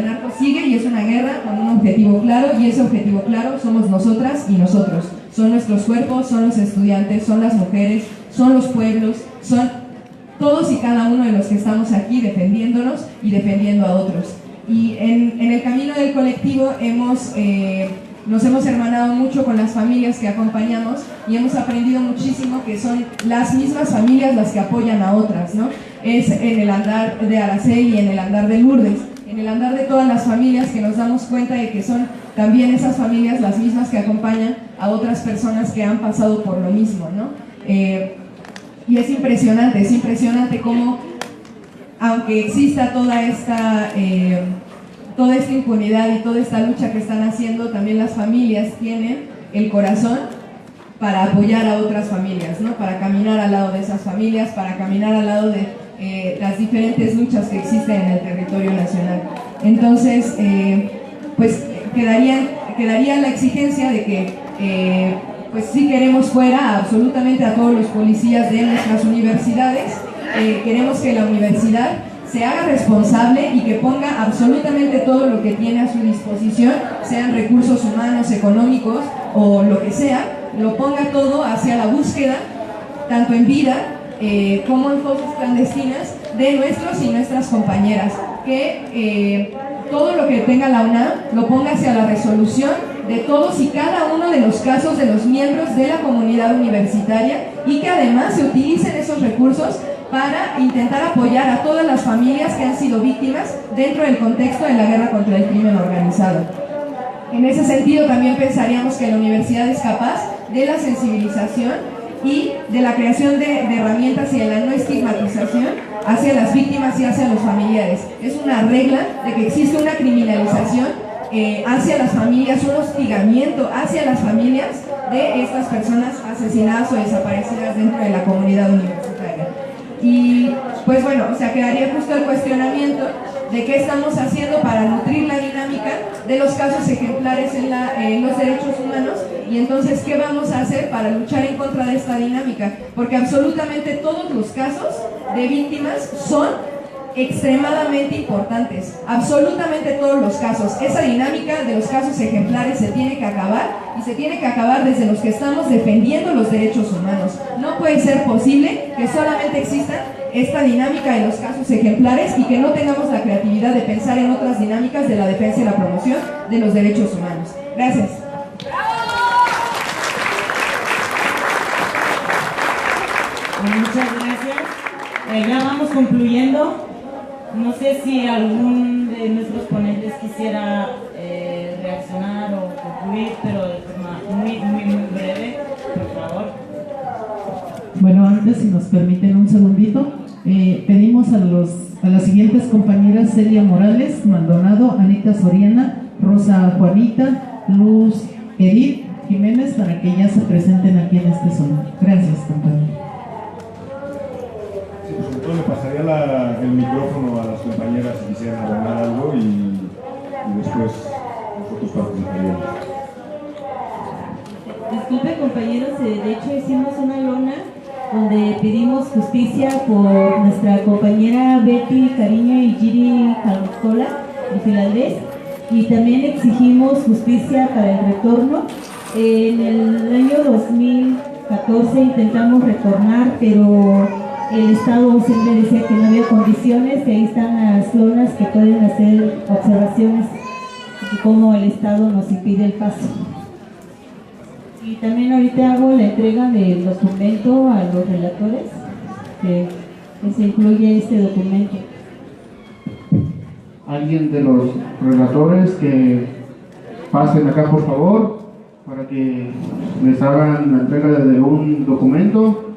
narco sigue, y es una guerra con un objetivo claro, y ese objetivo claro somos nosotras y nosotros. Son nuestros cuerpos, son los estudiantes, son las mujeres, son los pueblos, son todos y cada uno de los que estamos aquí defendiéndonos y defendiendo a otros. Y en el camino del colectivo nos hemos hermanado mucho con las familias que acompañamos y hemos aprendido muchísimo que son las mismas familias las que apoyan a otras, ¿no? Es en el andar de Araceli y en el andar de Lourdes, en el andar de todas las familias que nos damos cuenta de que son también esas familias las mismas que acompañan a otras personas que han pasado por lo mismo, ¿no? Y es impresionante cómo, aunque exista toda esta impunidad y toda esta lucha que están haciendo, también las familias tienen el corazón para apoyar a otras familias, ¿no? Para caminar al lado de esas familias, para caminar al lado de las diferentes luchas que existen en el territorio nacional. Entonces, pues quedaría la exigencia de que pues sí queremos fuera absolutamente a todos los policías de nuestras universidades, queremos que la universidad se haga responsable y que ponga absolutamente todo lo que tiene a su disposición, sean recursos humanos, económicos o lo que sea, lo ponga todo hacia la búsqueda, tanto en vida como en fosas clandestinas, de nuestros y nuestras compañeras, que todo lo que tenga la UNAM lo ponga hacia la resolución de todos y cada uno de los casos de los miembros de la comunidad universitaria y que además se utilicen esos recursos para intentar apoyar a todas las familias que han sido víctimas dentro del contexto de la guerra contra el crimen organizado. En ese sentido también pensaríamos que la universidad es capaz de la sensibilización y de la creación de herramientas y de la no estigmatización hacia las víctimas y hacia los familiares. Es una regla de que existe una criminalización hacia las familias, un hostigamiento hacia las familias de estas personas asesinadas o desaparecidas dentro de la comunidad universitaria. Y pues bueno, o sea, quedaría justo el cuestionamiento de qué estamos haciendo para nutrir la dinámica de los casos ejemplares en los derechos humanos, y entonces qué vamos a hacer para luchar en contra de esta dinámica, porque absolutamente todos los casos de víctimas son extremadamente importantes, absolutamente todos los casos. Esa dinámica de los casos ejemplares se tiene que acabar, y se tiene que acabar desde los que estamos defendiendo los derechos humanos. No puede ser posible que solamente exista esta dinámica de los casos ejemplares y que no tengamos la creatividad de pensar en otras dinámicas de la defensa y la promoción de los derechos humanos. Gracias. Muchas gracias. Ya vamos concluyendo. No sé si algún de nuestros ponentes quisiera reaccionar o concluir, pero de forma muy breve, por favor. Bueno, antes, si nos permiten un segundito, pedimos a las siguientes compañeras: Celia Morales Maldonado, Anita Soriana, Rosa Juanita, Luz Edith Jiménez, para que ya se presenten aquí en este salón. Gracias, compañera. Sí, pues entonces le pasaría el micrófono a las compañeras si quisieran hablar algo y después nosotros participaríamos. Disculpe, compañeros, de hecho hicimos una lona donde pedimos justicia por nuestra compañera Betty Cariño y Giri Calcola de Filadés, y también exigimos justicia para el retorno. En el año 2014 intentamos retornar, pero el Estado siempre decía que no había condiciones, y ahí están las lonas que pueden hacer observaciones de cómo el Estado nos impide el paso. Y también ahorita hago la entrega del documento a los relatores, que se incluye este documento. ¿Alguien de los relatores que pasen acá, por favor, para que les hagan la entrega de un documento?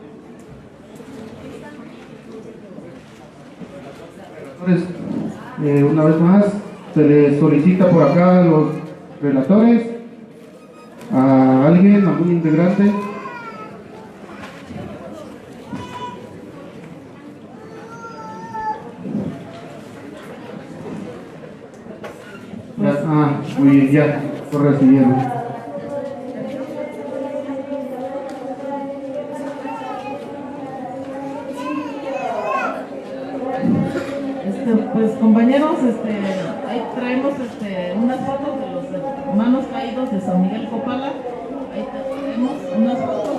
Una vez más, se les solicita por acá a los relatores, a alguien, algún integrante. Muy bien, ya lo recibieron. Pues compañeros, ahí traemos unas fotos de los hermanos caídos de San Miguel Copala. Ahí tenemos unas fotos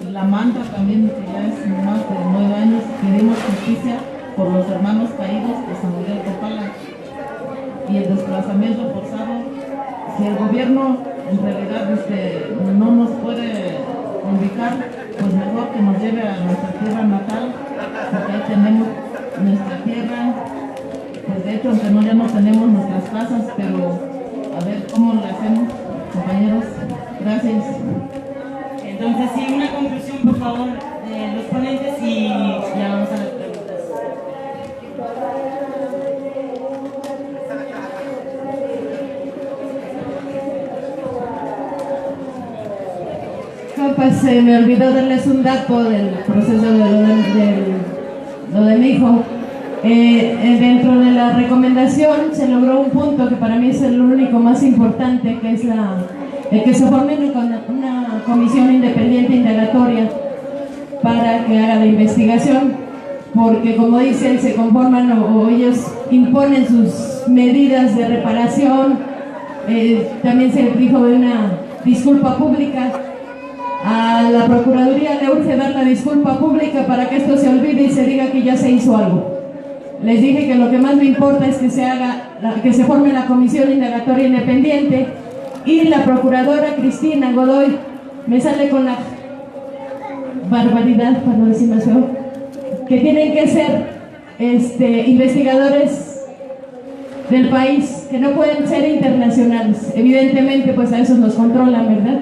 y la manta también, que ya es más de 9 años, pedimos justicia por los hermanos caídos de San Miguel Copala y el desplazamiento forzado. Si el gobierno en realidad no nos puede ubicar, pues mejor que nos lleve a nuestra tierra natal, porque ahí tenemos nuestra tierra, pues de hecho aunque ya no tenemos nuestras casas, pero a ver cómo lo hacemos, compañeros. Gracias. Entonces sí, una conclusión por favor de los ponentes y ya vamos a las preguntas. Pues se me olvidó darles un dato del proceso de lo de mi hijo. Dentro de la recomendación se logró un punto que para mí es el único más importante, que es el que se forme una comisión independiente indagatoria para que haga la investigación, porque como dicen, se conforman o ellos imponen sus medidas de reparación. También se dijo de una disculpa pública. A la Procuraduría le urge dar la disculpa pública para que esto se olvide y se diga que ya se hizo algo. Les dije que lo que más me importa es que se forme la comisión indagatoria independiente, y la procuradora Cristina Godoy me sale con la barbaridad, para no decir más feo, que tienen que ser investigadores del país, que no pueden ser internacionales. Evidentemente pues a esos nos controlan, ¿verdad?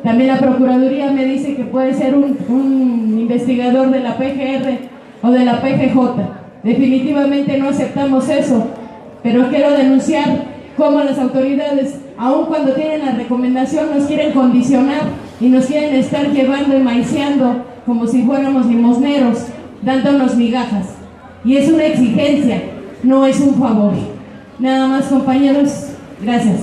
También la Procuraduría me dice que puede ser un investigador de la PGR o de la PGJ. Definitivamente no aceptamos eso, pero quiero denunciar cómo las autoridades, aun cuando tienen la recomendación, nos quieren condicionar y nos quieren estar llevando y maiceando como si fuéramos limosneros, dándonos migajas. Y es una exigencia, no es un favor. Nada más, compañeros, gracias.